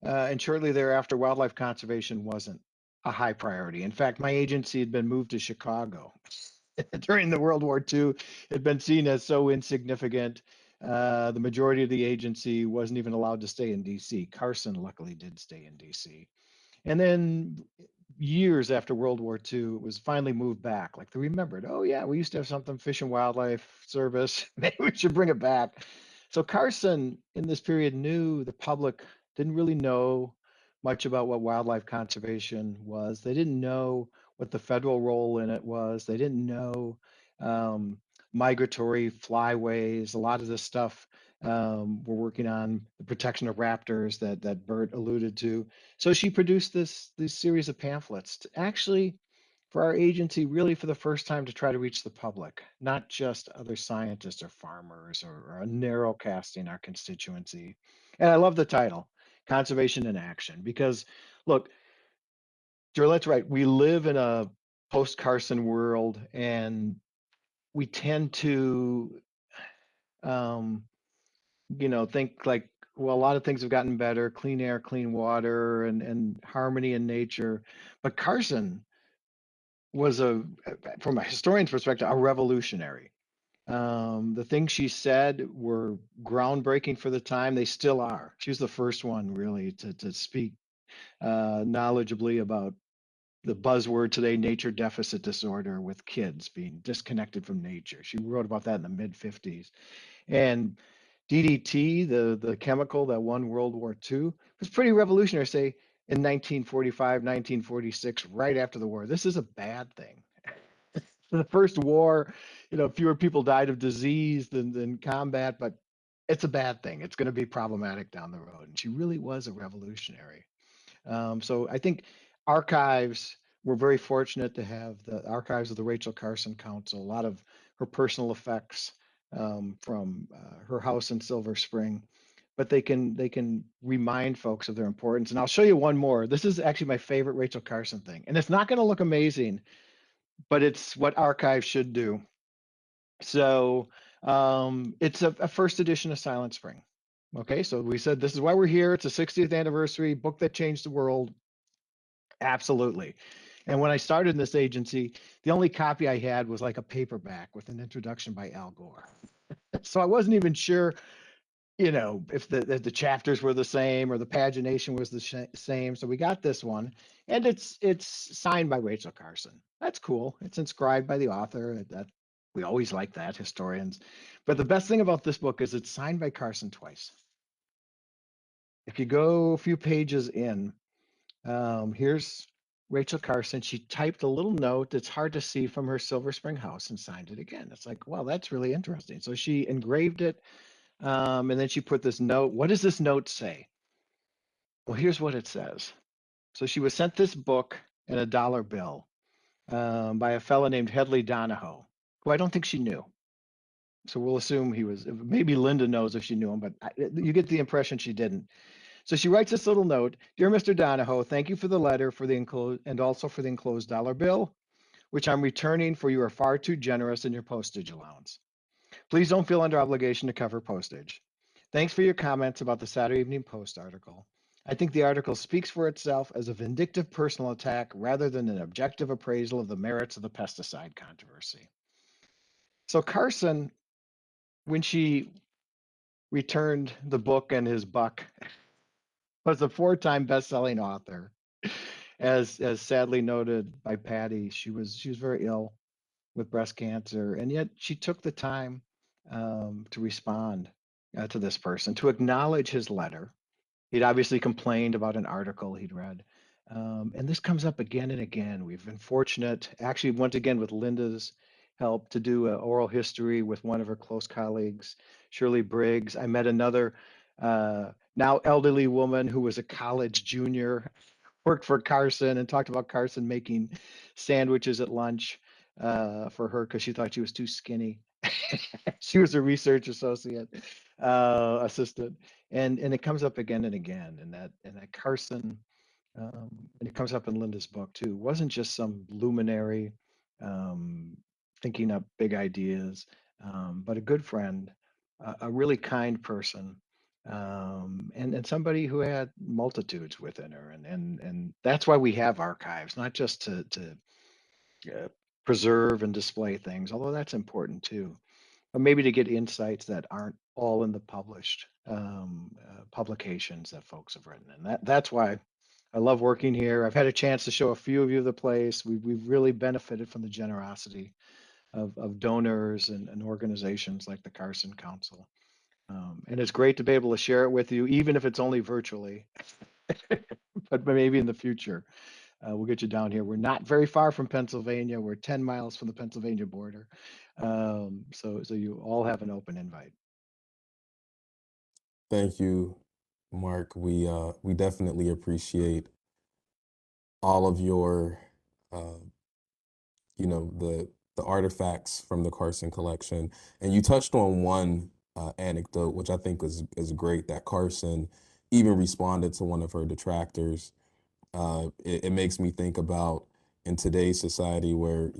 and shortly thereafter, wildlife conservation wasn't a high priority. In fact, my agency had been moved to Chicago during the World War II. It had been seen as so insignificant. The majority of the agency wasn't even allowed to stay in DC. Carson luckily did stay in DC. And then years after World War II, it was finally moved back. Like they remembered, oh yeah, we used to have something, Fish and Wildlife Service. Maybe we should bring it back. So Carson in this period knew the public didn't really know much about what wildlife conservation was. They didn't know what the federal role in it was. They didn't know migratory flyways. A lot of this stuff we're working on the protection of raptors that Bert alluded to. So she produced this series of pamphlets to actually for our agency really for the first time to try to reach the public, not just other scientists or farmers or a narrow casting our constituency. And I love the title, Conservation in Action, because look, Jolette's right. We live in a post-Carson world and we tend to think like, well, a lot of things have gotten better, clean air, clean water, and harmony in nature. But Carson was from a historian's perspective, a revolutionary. The things she said were groundbreaking for the time. They still are. She was the first one really to speak knowledgeably about the buzzword today, nature deficit disorder, with kids being disconnected from nature. She wrote about that in the mid 50s. And DDT, the chemical that won World War II, was pretty revolutionary, say, in 1945, 1946, right after the war. This is a bad thing. The first war, fewer people died of disease than combat, but it's a bad thing. It's going to be problematic down the road. And she really was a revolutionary. So I think archives, we're very fortunate to have the archives of the Rachel Carson Council, a lot of her personal effects from her house in Silver Spring, but they can remind folks of their importance. And I'll show you one more. This is actually my favorite Rachel Carson thing. And it's not going to look amazing, but it's what archives should do. So it's a first edition of Silent Spring. Okay, so we said this is why we're here. It's a 60th anniversary book that changed the world. Absolutely. And when I started in this agency, the only copy I had was like a paperback with an introduction by Al Gore. So I wasn't even sure, if the chapters were the same or the pagination was the same. So we got this one, and it's signed by Rachel Carson. That's cool. It's inscribed by the author. That we always like that, historians. But the best thing about this book is it's signed by Carson twice. If you go a few pages in, here's Rachel Carson, she typed a little note that's hard to see from her Silver Spring house and signed it again. It's like, wow, that's really interesting. So she engraved it, and then she put this note. What does this note say? Well, here's what it says. So she was sent this book and a dollar bill by a fellow named Hedley Donahoe, who I don't think she knew. So we'll assume he was, maybe Linda knows if she knew him, but you get the impression she didn't. So she writes this little note. Dear Mr. Donahoe, thank you for the letter for the enclosed and also for the enclosed dollar bill, which I'm returning for you are far too generous in your postage allowance. Please don't feel under obligation to cover postage. Thanks for your comments about the Saturday Evening Post article. I think the article speaks for itself as a vindictive personal attack rather than an objective appraisal of the merits of the pesticide controversy. So Carson, when she returned the book and his buck, was a four-time best-selling author. As sadly noted by Patty, she was very ill with breast cancer, and yet she took the time to respond to this person, to acknowledge his letter. He'd obviously complained about an article he'd read. And this comes up again and again. We've been fortunate, actually, once again, with Linda's help, to do an oral history with one of her close colleagues, Shirley Briggs. I met another now elderly woman who was a college junior, worked for Carson, and talked about Carson making sandwiches at lunch for her because she thought she was too skinny. She was a research assistant, and it comes up again and again. And that Carson, and it comes up in Linda's book too, wasn't just some luminary thinking up big ideas, but a good friend, a really kind person, and somebody who had multitudes within her, and that's why we have archives, not just to preserve and display things, although that's important too, but maybe to get insights that aren't all in the published publications that folks have written. And that's why I love working here. I've had a chance to show a few of you the place. We've really benefited from the generosity of donors and organizations like the Carson Council. And it's great to be able to share it with you, even if it's only virtually, but maybe in the future. We'll get you down here. We're not very far from Pennsylvania. We're 10 miles from the Pennsylvania border. So you all have an open invite. Thank you, Mark. We definitely appreciate all of your uh, the artifacts from the Carson collection. And you touched on one anecdote, which I think is great, that Carson even responded to one of her detractors. It makes me think about in today's society where,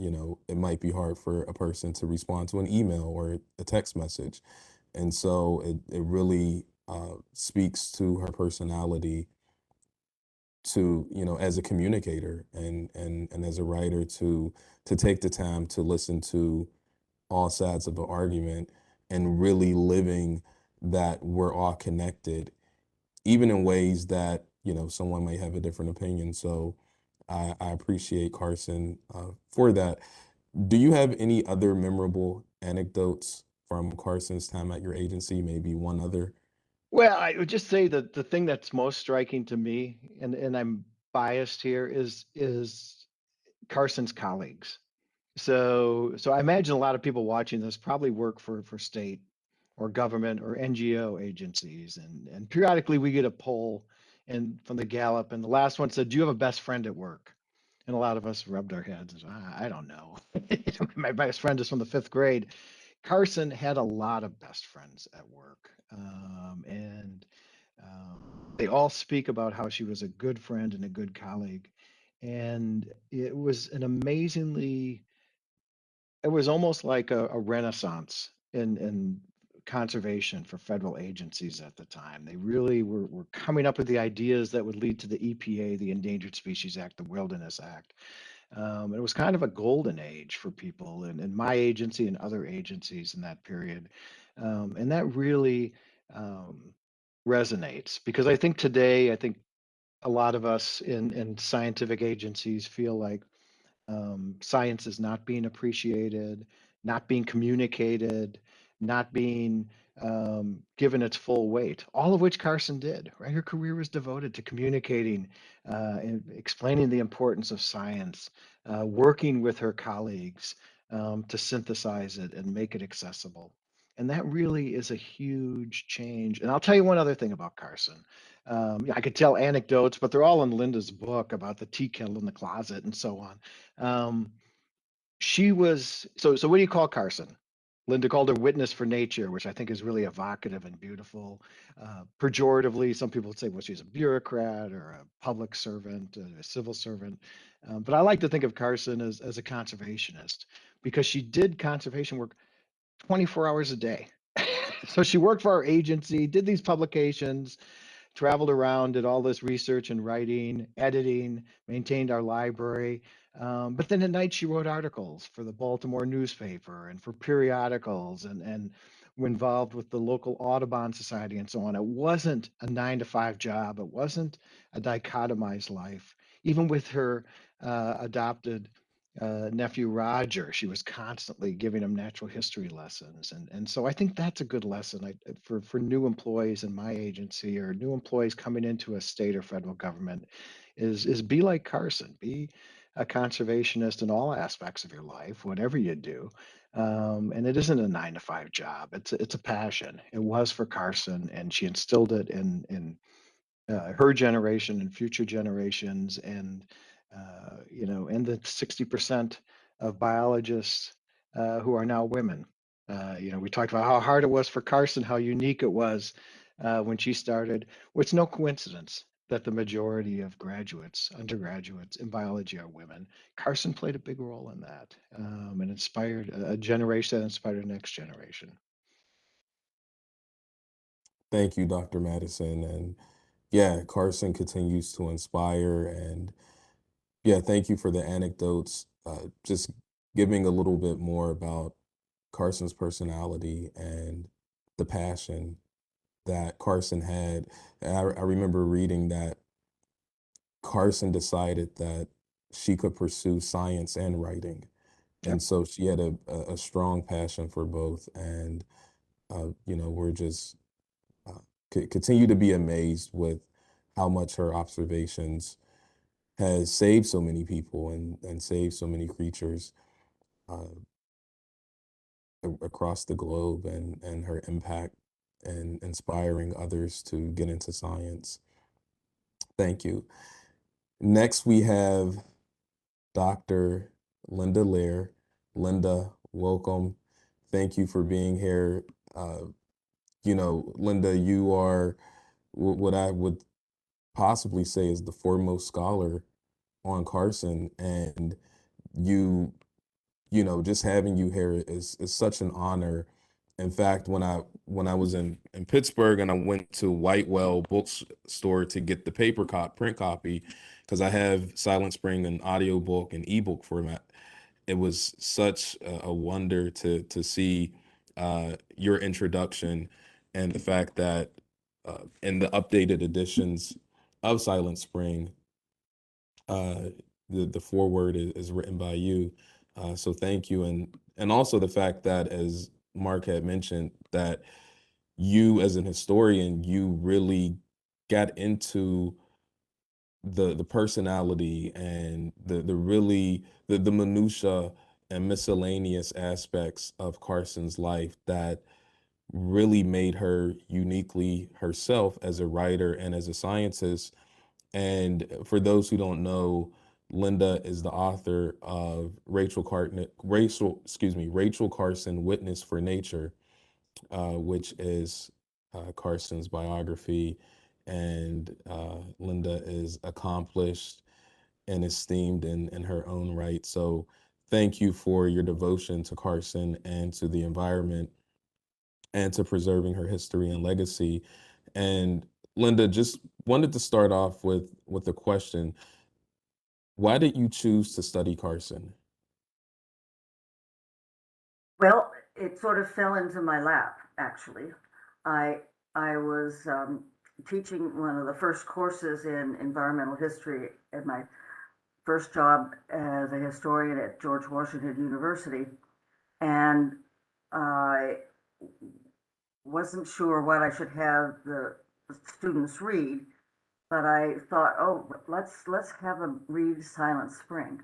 it might be hard for a person to respond to an email or a text message. And so it really speaks to her personality to, as a communicator and as a writer to take the time to listen to all sides of an argument and really living that we're all connected, even in ways that, someone may have a different opinion. So I appreciate Carson for that. Do you have any other memorable anecdotes from Carson's time at your agency? Maybe one other? Well, I would just say that the thing that's most striking to me, and I'm biased here, is Carson's colleagues. So I imagine a lot of people watching this probably work for state or government or NGO agencies, and periodically we get a poll and from the Gallup, and the last one said, "Do you have a best friend at work?" And a lot of us rubbed our heads and said, I don't know. My best friend is from the fifth grade. Carson had a lot of best friends at work, and they all speak about how she was a good friend and a good colleague, and it was almost like a renaissance in conservation for federal agencies at the time. They really were coming up with the ideas that would lead to the EPA, the Endangered Species Act, the Wilderness Act. It was kind of a golden age for people in my agency and other agencies in that period. And that really resonates because I think today, a lot of us in scientific agencies feel like science is not being appreciated, not being communicated, not being given its full weight, all of which Carson did, right? Her career was devoted to communicating and explaining the importance of science, working with her colleagues to synthesize it and make it accessible. And that really is a huge change. And I'll tell you one other thing about Carson. I could tell anecdotes, but they're all in Linda's book about the tea kettle in the closet and so on. She was so what do you call Carson? Linda called her witness for nature, which I think is really evocative and beautiful. Pejoratively, some people would say, well, she's a bureaucrat or a public servant, a civil servant. But I like to think of Carson as a conservationist because she did conservation work 24 hours a day. So she worked for our agency, did these publications, traveled around, did all this research and writing, editing, maintained our library. But then at night she wrote articles for the Baltimore newspaper and for periodicals and were involved with the local Audubon Society and so on. It wasn't a 9 to 5 job. It wasn't a dichotomized life. Even with her adopted nephew Roger, she was constantly giving him natural history lessons, and so I think that's a good lesson for new employees in my agency or new employees coming into a state or federal government, is be like Carson, be a conservationist in all aspects of your life, whatever you do, and it isn't a 9 to 5 job. It's a passion. It was for Carson, and she instilled it in her generation and future generations, and and the 60% of biologists who are now women. We talked about how hard it was for Carson, how unique it was when she started. Well, it's no coincidence that the majority of graduates, undergraduates in biology are women. Carson played a big role in that and inspired a generation that inspired the next generation. Thank you, Dr. Madison. And yeah, Carson continues to inspire. And yeah, thank you for the anecdotes. Just giving a little bit more about Carson's personality and the passion that Carson had. I remember reading that Carson decided that she could pursue science and writing. Yep. And so she had a strong passion for both. And, we're just continue to be amazed with how much her observations has saved so many people and saved so many creatures uh, across the globe and her impact and inspiring others to get into science. Thank you. Next, we have Dr. Linda Lear. Linda, welcome. Thank you for being here. Linda, you are what I would possibly say is the foremost scholar on Carson, and you just having you here is such an honor. In fact, when I was in Pittsburgh and I went to Whitewell bookstore to get the print copy, because I have Silent Spring in audiobook and ebook format, it was such a wonder to see your introduction and the fact that in the updated editions of Silent Spring, uh, the foreword is written by you. So thank you, and also the fact that, as Mark had mentioned, that you as an historian, you really got into the personality and the minutia and miscellaneous aspects of Carson's life that really made her uniquely herself as a writer and as a scientist. And for those who don't know, Linda is the author of Rachel Carson, Witness for Nature, which is Carson's biography. And Linda is accomplished and esteemed in her own right. So thank you for your devotion to Carson and to the environment and to preserving her history and legacy. And Linda, just wanted to start off with a question. Why did you choose to study Carson? Well, it sort of fell into my lap, actually. I I was teaching one of the first courses in environmental history at my first job as a historian at George Washington University, and I wasn't sure what I should have the students read, but I thought, oh, let's have them read Silent Spring.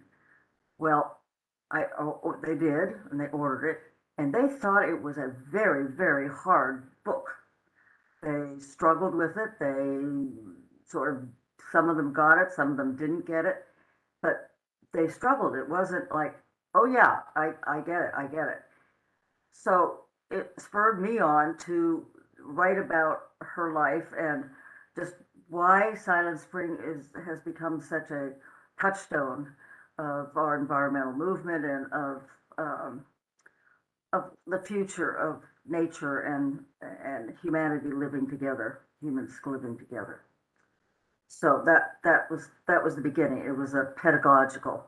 Well, they did, and they ordered it, and they thought it was a very, very hard book. They struggled with it. They sort of, some of them got it, some of them didn't get it, but they struggled. It wasn't like, oh yeah, I get it, I get it. So it spurred me on to write about her life and just why Silent Spring has become such a touchstone of our environmental movement and of the future of nature and humanity living together, humans living together. So that was the beginning. It was a pedagogical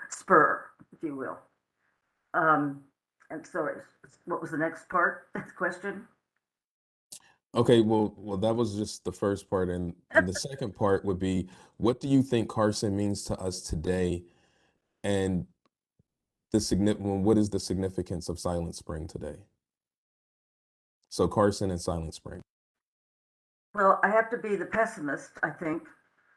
spur, if you will. And so what was the next part? Next question? Okay, well, that was just the first part, and the second part would be, what do you think Carson means to us today, and what is the significance of Silent Spring today? So Carson and Silent Spring. Well, I have to be the pessimist, I think,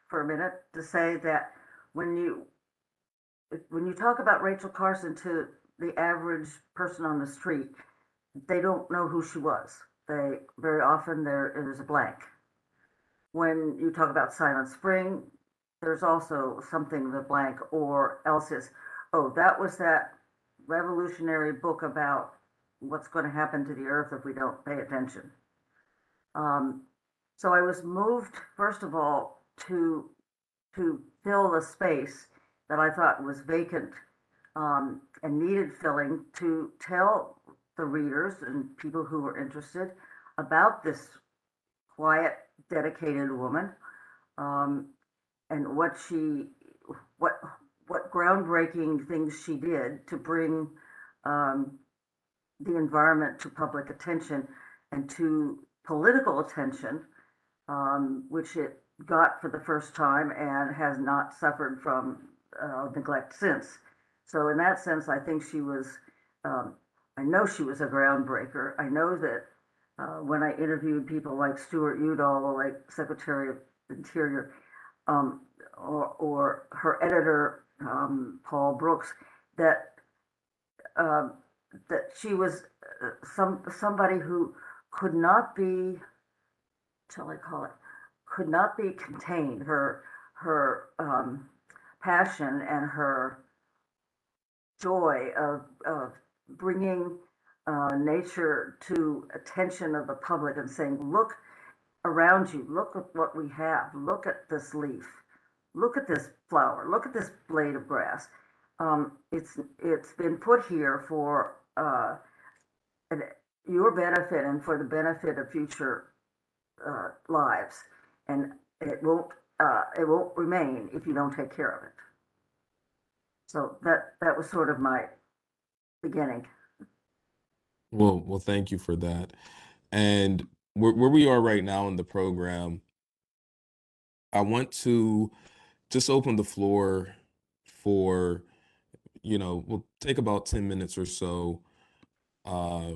for a minute to say that when you talk about Rachel Carson to the average person on the street, they don't know who she was. They very often there's a blank. When you talk about Silent Spring, there's also something the blank or else is, oh, that was that revolutionary book about what's going to happen to the earth if we don't pay attention. So I was moved, first of all, to fill the space that I thought was vacant and needed filling, to tell the readers and people who were interested about this quiet, dedicated woman, and what groundbreaking things she did to bring the environment to public attention and to political attention, which it got for the first time and has not suffered from neglect since. So in that sense, I think she was, I know she was a groundbreaker. I know that when I interviewed people like Stuart Udall, like Secretary of Interior, or her editor, Paul Brooks, that that she was somebody who could not be, shall I call it, could not be contained. Her passion and her joy of bringing nature to attention of the public and saying, look around you, look at what we have, look at this leaf, look at this flower, look at this blade of grass. It's been put here for your benefit and for the benefit of future lives, and it won't remain if you don't take care of it. So that was sort of my beginning. Well, thank you for that. And where we are right now in the program, I want to just open the floor for, we'll take about 10 minutes or so uh,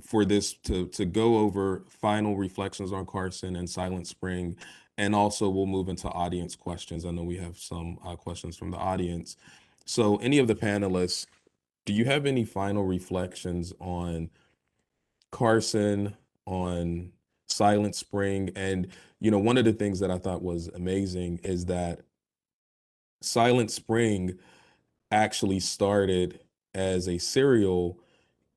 for this to go over final reflections on Carson and Silent Spring. And also we'll move into audience questions. I know we have some questions from the audience. So any of the panelists, do you have any final reflections on Carson, on Silent Spring? And, one of the things that I thought was amazing is that Silent Spring actually started as a serial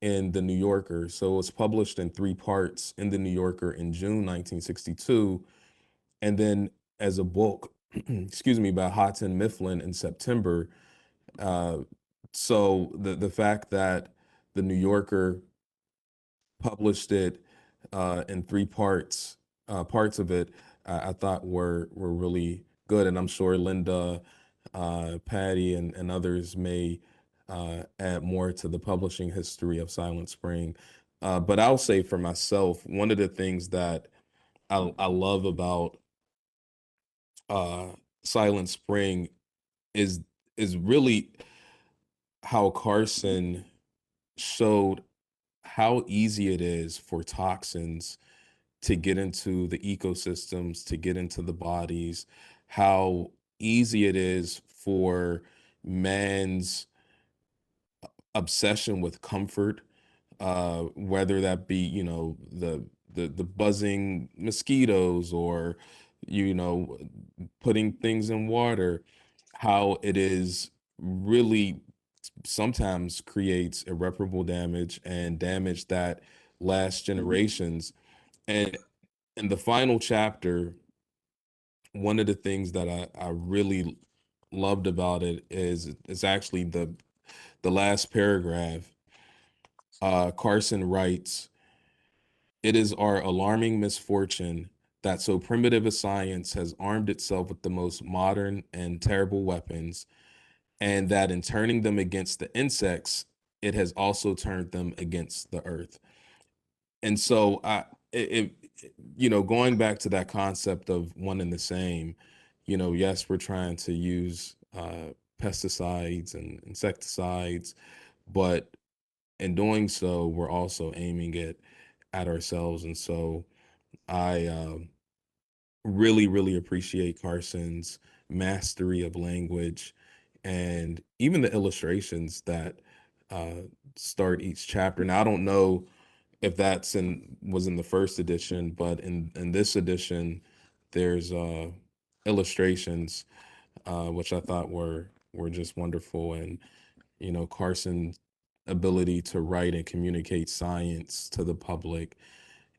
in the New Yorker. So it was published in 3 parts in the New Yorker in June 1962, and then as a book, excuse me, by Houghton Mifflin in September. Uh, so the fact that the New Yorker published it in 3 parts, parts of it, I thought were really good, and I'm sure Linda, Patty, and others may add more to the publishing history of Silent Spring. But I'll say for myself, one of the things that I love about uh, Silent Spring is really how Carson showed how easy it is for toxins to get into the ecosystems, to get into the bodies, how easy it is for man's obsession with comfort, whether that be, the buzzing mosquitoes or, putting things in water, how it is really sometimes creates irreparable damage and damage that lasts generations. And in the final chapter, one of the things that I really loved about it is actually the last paragraph. Carson writes, "It is our alarming misfortune that so primitive a science has armed itself with the most modern and terrible weapons, and that in turning them against the insects, it has also turned them against the earth." And so going back to that concept of one and the same, yes, we're trying to use pesticides and insecticides, but in doing so, we're also aiming it at ourselves. And so I really, really appreciate Carson's mastery of language and even the illustrations that start each chapter. Now, I don't know if was in the first edition, but in this edition, there's illustrations which I thought were just wonderful. And Carson's ability to write and communicate science to the public,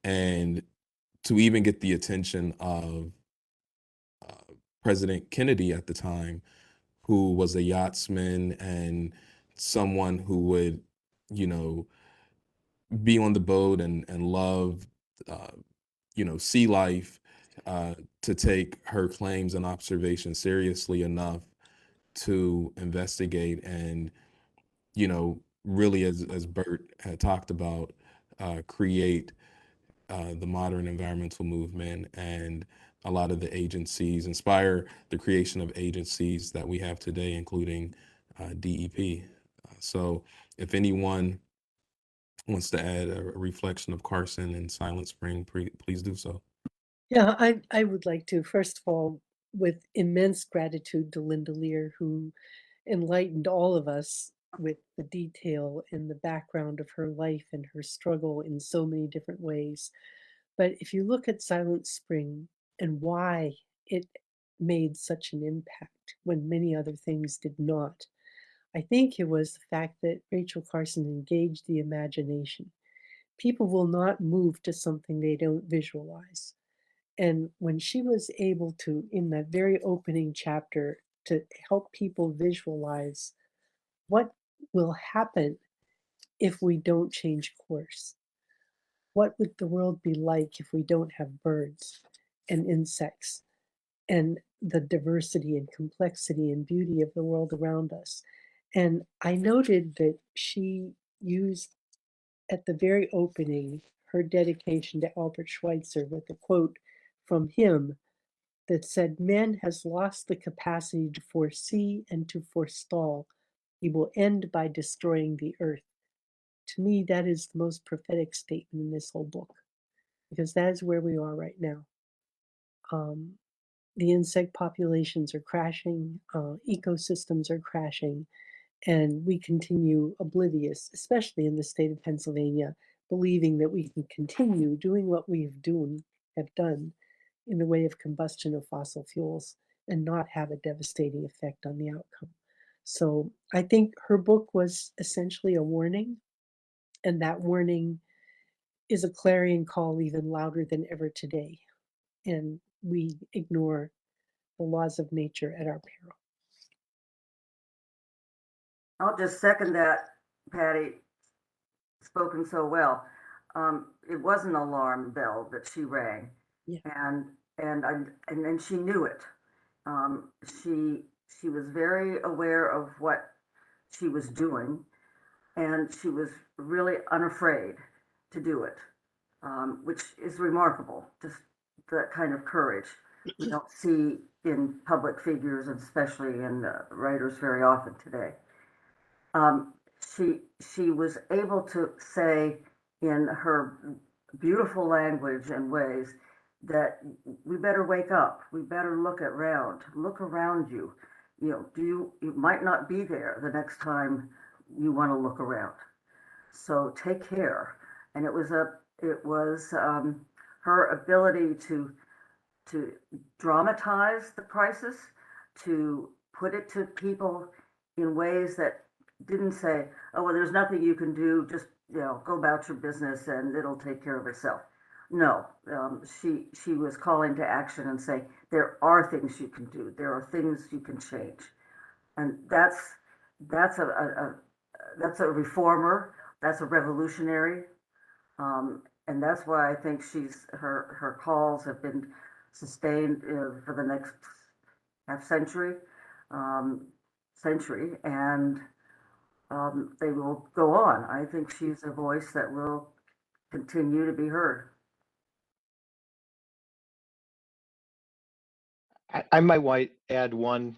and to even get the attention of President Kennedy at the time, who was a yachtsman and someone who would, you know, be on the boat and love, uh, sea life, to take her claims and observations seriously enough to investigate and, really, as Bert had talked about, create the modern environmental movement and a lot of the agencies, inspire the creation of agencies that we have today, including DEP. So if anyone wants to add a reflection of Carson and Silent Spring, please do so. Yeah, I would like to, first of all, with immense gratitude to Linda Lear, who enlightened all of us with the detail and the background of her life and her struggle in so many different ways. But if you look at Silent Spring and why it made such an impact when many other things did not, I think it was the fact that Rachel Carson engaged the imagination. People will not move to something they don't visualize. And when she was able to, in that very opening chapter, to help people visualize what will happen if we don't change course, what would the world be like if we don't have birds and insects and the diversity and complexity and beauty of the world around us? And I noted that she used at the very opening her dedication to Albert Schweitzer with a quote from him that said, "Man has lost the capacity to foresee and to forestall. He will end by destroying the earth." To me, that is the most prophetic statement in this whole book, because that is where we are right now. Um, the insect populations are crashing, ecosystems are crashing, and we continue oblivious, especially in the state of Pennsylvania, believing that we can continue doing what we have done in the way of combustion of fossil fuels and not have a devastating effect on the outcome. So I think her book was essentially a warning, and that warning is a clarion call even louder than ever today. And we ignore the laws of nature at our peril. I'll just second that, Patty, spoken so well. It was an alarm bell that she rang, Yeah. and then she knew it. She was very aware of what she was doing, and she was really unafraid to do it, which is remarkable. Just that kind of courage we don't see in public figures, and especially in writers very often today. Um, she was able to say, in her beautiful language and ways that we better wake up. We better look around you. You know, you might not be there the next time you want to look around. So take care. And it was her ability to dramatize the crisis, to put it to people in ways that didn't say, oh, well, there's nothing you can do, just, you know, go about your business and it'll take care of itself. No, she was calling to action and saying, there are things you can do, there are things you can change. And that's a reformer, that's a revolutionary. And that's why I think her calls have been sustained for the next half century, and they will go on. I think she's a voice that will continue to be heard. I might add one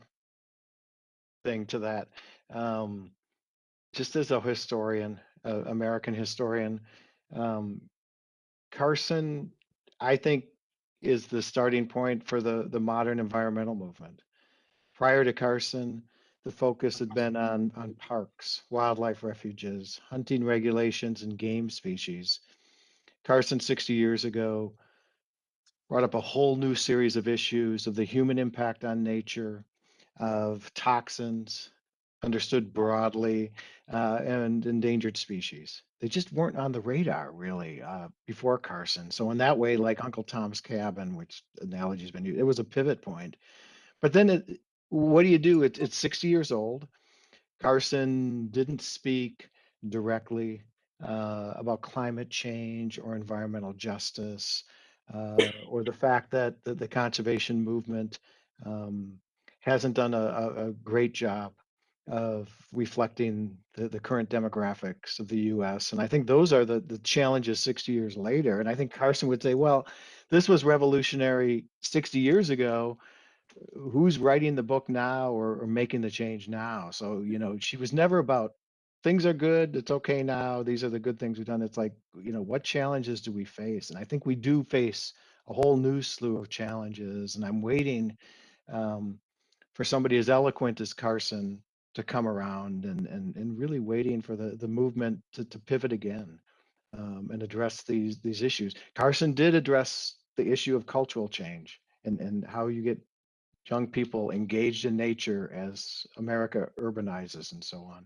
thing to that. Just as a historian, American historian, Carson, I think, is the starting point for the modern environmental movement. Prior to Carson, the focus had been on parks, wildlife refuges, hunting regulations, and game species. Carson, 60 years ago, brought up a whole new series of issues of the human impact on nature, of toxins, understood broadly, and endangered species. They just weren't on the radar really before Carson. So in that way, like Uncle Tom's Cabin, which analogy has been used, it was a pivot point. But then what do you do? It's 60 years old. Carson didn't speak directly about climate change or environmental justice, or the fact that the conservation movement hasn't done a great job of reflecting the current demographics of the US. And I think those are the challenges 60 years later. And I think Carson would say, well, this was revolutionary 60 years ago. Who's writing the book now or making the change now? So, you know, she was never about things are good, it's okay now, these are the good things we've done. It's like, you know, what challenges do we face? And I think we do face a whole new slew of challenges. And I'm waiting for somebody as eloquent as Carson to come around and really waiting for the movement to pivot again and address these issues. Carson did address the issue of cultural change and how you get young people engaged in nature as America urbanizes and so on.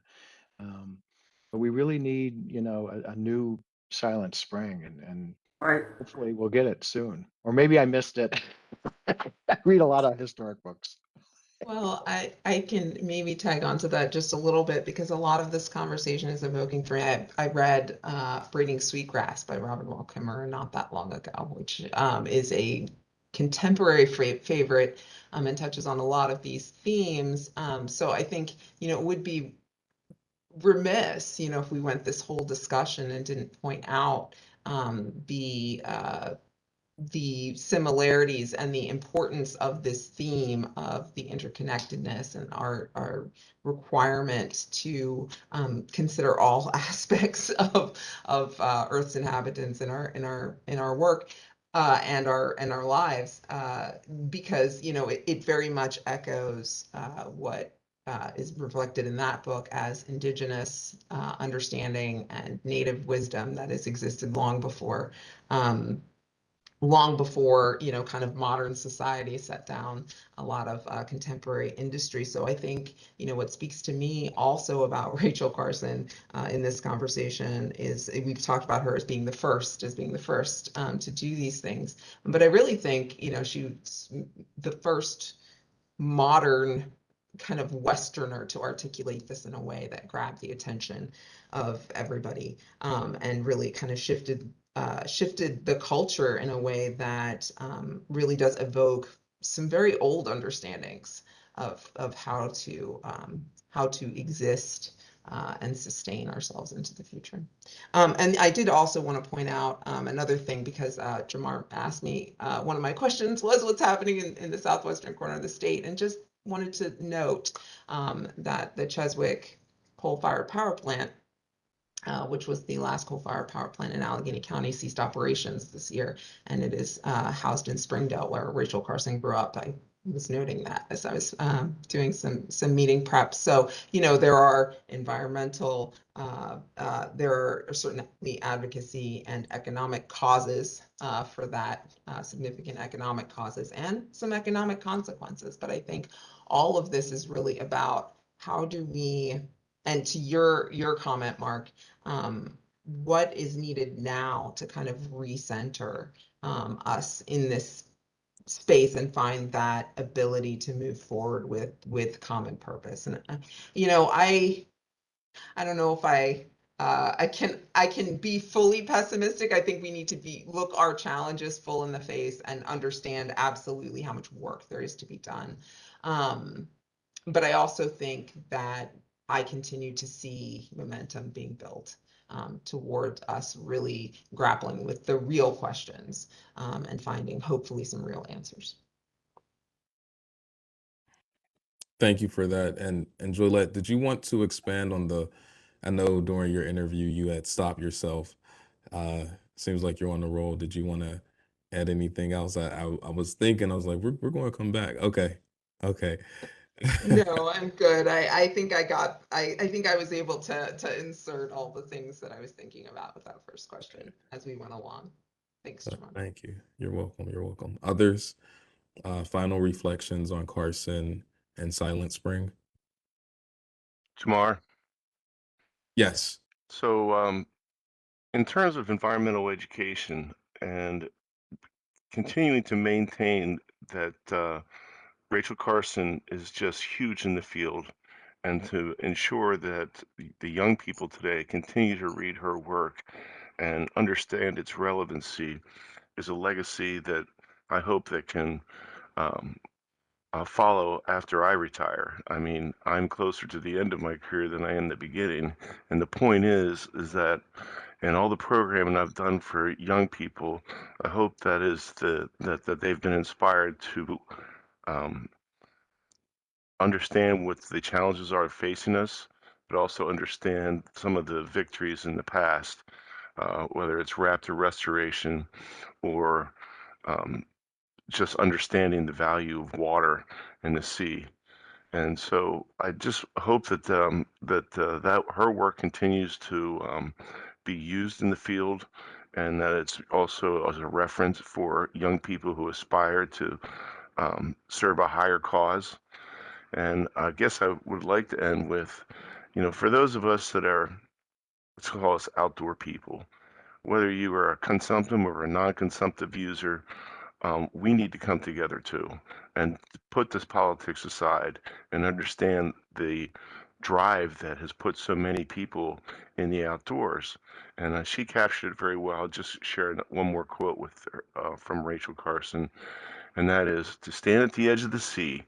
But we really need, you know, a new Silent Spring, and Right. hopefully we'll get it soon. Or maybe I missed it. I read a lot of historic books. Well, I can maybe tag on to that just a little bit because a lot of this conversation is evoking for me. I read Braiding Sweetgrass by Robin Wall Kimmerer not that long ago, which is a contemporary favorite and touches on a lot of these themes. So I think, you know, it would be remiss, you know, if we went this whole discussion and didn't point out the similarities and the importance of this theme of the interconnectedness and our requirement to consider all aspects of Earth's inhabitants in our work and our lives, because, you know, it very much echoes what is reflected in that book as indigenous understanding and native wisdom that has existed long before, you know, kind of modern society set down a lot of contemporary industry. So I think, you know, what speaks to me also about Rachel Carson in this conversation is we've talked about her as being the first to do these things. But I really think, you know, she's the first modern kind of Westerner to articulate this in a way that grabbed the attention of everybody and really kind of shifted the culture in a way that really does evoke some very old understandings of how to exist and sustain ourselves into the future. And I did also want to point out another thing, because Jamar asked me, one of my questions was what's happening in the southwestern corner of the state, and just wanted to note that the Cheswick coal-fired power plant which was the last coal-fired power plant in Allegheny County, ceased operations this year, and it is housed in Springdale, where Rachel Carson grew up. I was noting that as I was doing some meeting prep. So, you know, there are environmental, there are certainly advocacy and economic causes for that, significant economic causes and some economic consequences. But I think all of this is really about how do we, and to your comment, Mark, what is needed now to kind of recenter us in this space and find that ability to move forward with common purpose. And you know, I don't know if I can be fully pessimistic. I think we need to look our challenges full in the face and understand absolutely how much work there is to be done. But I also think that I continue to see momentum being built toward us really grappling with the real questions and finding hopefully some real answers. Thank you for that. And Joylette, did you want to expand on I know during your interview you had stopped yourself. Seems like you're on the roll. Did you want to add anything else? I was thinking, I was like, we're going to come back. Okay. Okay. No, I'm good. I think I think I was able to insert all the things that I was thinking about with that first question as we went along. Thanks, Jamar. Thank you. You're welcome. You're welcome. Others, final reflections on Carson and Silent Spring? Jamar, Yes. so in terms of environmental education and continuing to maintain that Rachel Carson is just huge in the field, and to ensure that the young people today continue to read her work and understand its relevancy is a legacy that I hope that can um, follow after I retire. I mean, I'm closer to the end of my career than I am the beginning, and the point is that in all the programming I've done for young people, I hope that they've been inspired to um, understand what the challenges are facing us, but also understand some of the victories in the past, whether it's raptor restoration or um, just understanding the value of water in the sea. And so I just hope that her work continues to be used in the field, and that it's also as a reference for young people who aspire to serve a higher cause. And I guess I would like to end with, you know, for those of us that are, let's call us outdoor people, whether you are a consumptive or a non-consumptive user, we need to come together too and put this politics aside and understand the drive that has put so many people in the outdoors. And she captured it very well. I'll just share one more quote with her, from Rachel Carson, and that is to stand at the edge of the sea,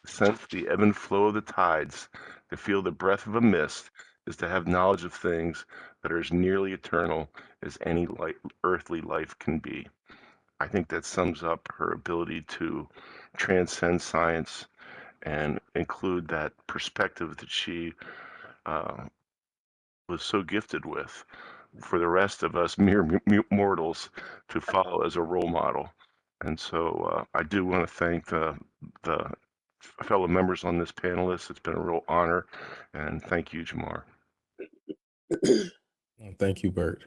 sense the ebb and flow of the tides, to feel the breath of a mist, is to have knowledge of things that are as nearly eternal as any earthly life can be. I think that sums up her ability to transcend science and include that perspective that she uh, was so gifted with for the rest of us mere mortals to follow as a role model. And so I do want to thank the fellow members on this panelist. It's been a real honor, and thank you, Jamar. Thank you, Bert.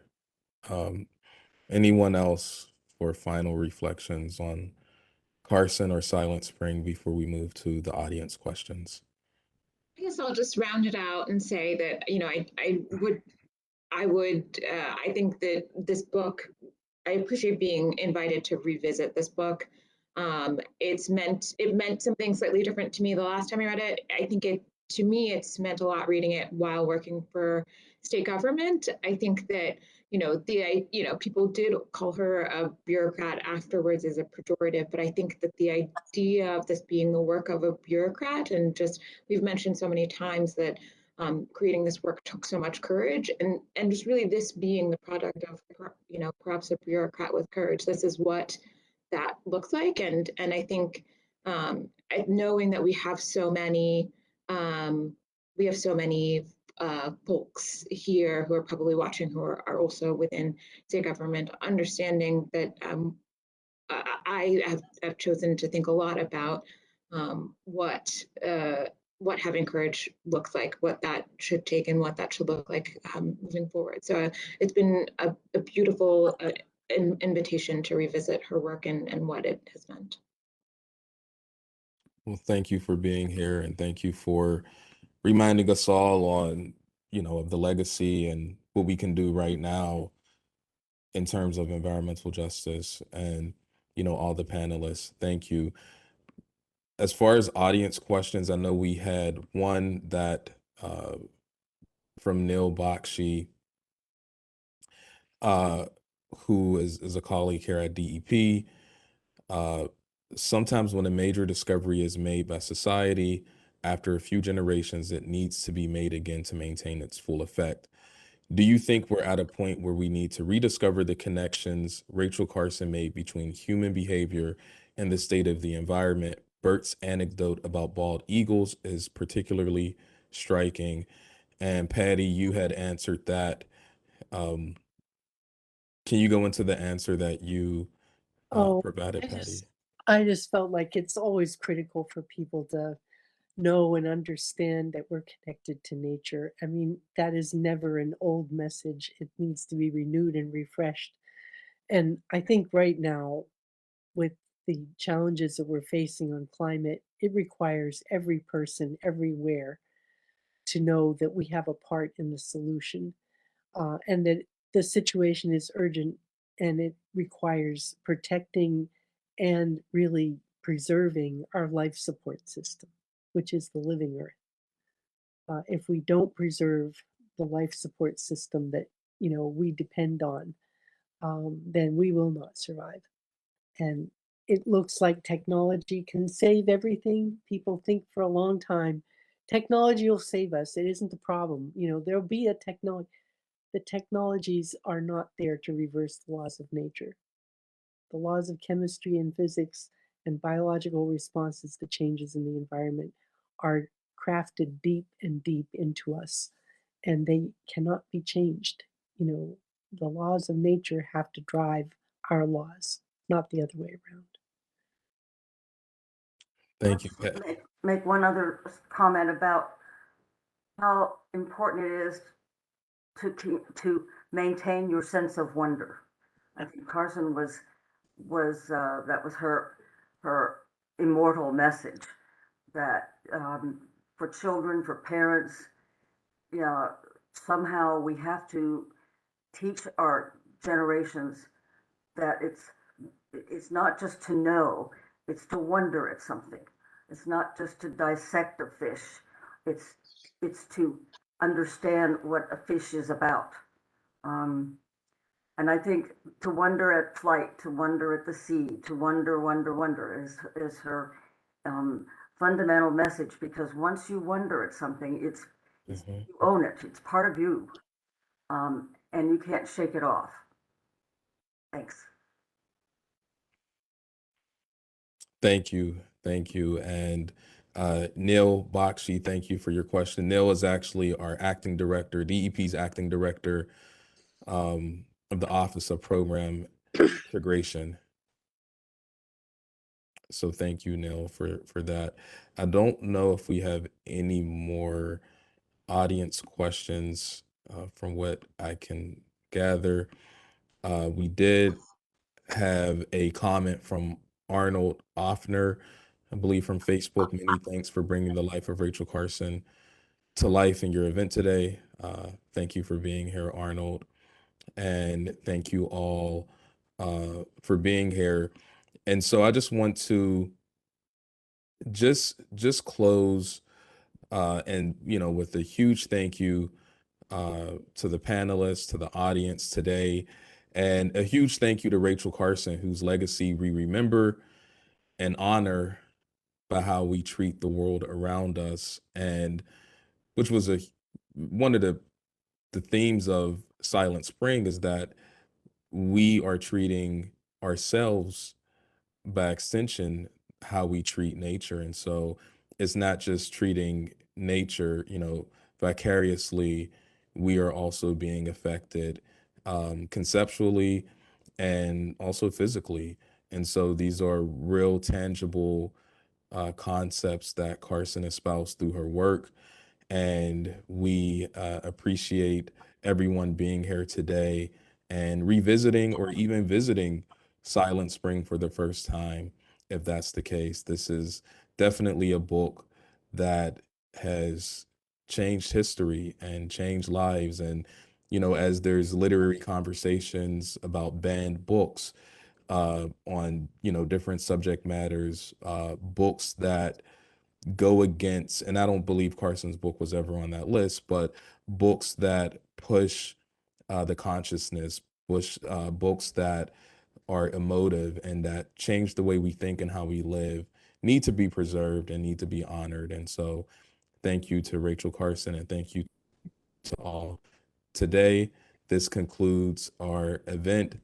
Anyone else for final reflections on Carson or Silent Spring before we move to the audience questions? I guess I'll just round it out and say that, you know, I think that this book, I appreciate being invited to revisit this book. It meant something slightly different to me the last time I read it. I think to me, it's meant a lot reading it while working for state government. I think that, you know, people did call her a bureaucrat afterwards as a pejorative, but I think that the idea of this being the work of a bureaucrat, and just, we've mentioned so many times that creating this work took so much courage, and just really this being the product of, you know, perhaps a bureaucrat with courage. This is what that looks like, and I think knowing that we have so many folks here who are probably watching who are also within state government, understanding that I have chosen to think a lot about what having courage looks like, what that should take, and what that should look like moving forward. So it's been a beautiful invitation to revisit her work and what it has meant. Well, thank you for being here, and thank you for reminding us all on, of the legacy and what we can do right now in terms of environmental justice, and, all the panelists. Thank you. As far as audience questions, I know we had one that from Neil Bakshi, who is a colleague here at DEP. Sometimes when a major discovery is made by society, after a few generations, it needs to be made again to maintain its full effect. Do you think we're at a point where we need to rediscover the connections Rachel Carson made between human behavior and the state of the environment? Bert's anecdote about bald eagles is particularly striking. And Patty, you had answered that. Um, can you go into the answer that you Oh, provided, I Patty? just, I just felt like it's always critical for people to know and understand that we're connected to nature. I mean, that is never an old message. It needs to be renewed and refreshed. And I think right now, with the challenges that we're facing on climate, it requires every person everywhere to know that we have a part in the solution, and that the situation is urgent and it requires protecting and really preserving our life support system, which is the living earth. If we don't preserve the life support system that we depend on, then we will not survive. And it looks like technology can save everything. People think for a long time, technology will save us. It isn't the problem. There'll be a technology. The technologies are not there to reverse the laws of nature. The laws of chemistry and physics and biological responses to changes in the environment are crafted deep and deep into us, and they cannot be changed. The laws of nature have to drive our laws, not the other way around. Thank you, Let's Pat. make one other comment about how important it is to maintain your sense of wonder. I think Carson was that was her immortal message, that for children, for parents, somehow we have to teach our generations that it's not just to know, it's to wonder at something. It's not just to dissect a fish. It's to understand what a fish is about. And I think to wonder at flight, to wonder at the sea, to wonder is her fundamental message. Because once you wonder at something, you own it. It's part of you, and you can't shake it off. Thanks. Thank you. Thank you. And Neil Bakshi, thank you for your question. Neil is actually our acting director, DEP's acting director of the Office of Program Integration. So thank you, Neil, for that. I don't know if we have any more audience questions from what I can gather. We did have a comment from Arnold Offner, I believe from Facebook. Many thanks for bringing the life of Rachel Carson to life in your event today. Thank you for being here, Arnold. And thank you all for being here. And so I just want to just close and with a huge thank you to the panelists, to the audience today, and a huge thank you to Rachel Carson, whose legacy we remember and honor by how we treat the world around us, and which was one of the themes of Silent Spring, is that we are treating ourselves, by extension, how we treat nature. And so it's not just treating nature, vicariously, we are also being affected conceptually and also physically. And so these are real, tangible concepts that Carson espoused through her work. And we appreciate everyone being here today and revisiting or even visiting Silent Spring for the first time, if that's the case. This is definitely a book that has changed history and changed lives. And, you know, as there's literary conversations about banned books on, you know, different subject matters, books that go against, and I don't believe Carson's book was ever on that list, but books that push the consciousness, books that are emotive and that change the way we think and how we live need to be preserved and need to be honored. And so thank you to Rachel Carson and thank you to all. Today, this concludes our event,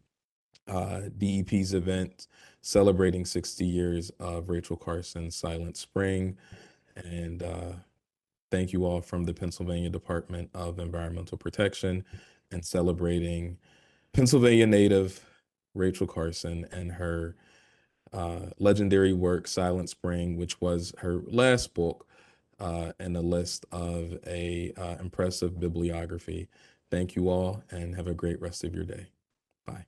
DEP's event celebrating 60 years of Rachel Carson's Silent Spring. And thank you all from the Pennsylvania Department of Environmental Protection and celebrating Pennsylvania native Rachel Carson and her legendary work, Silent Spring, which was her last book in a list of a impressive bibliography. Thank you all and have a great rest of your day. Bye.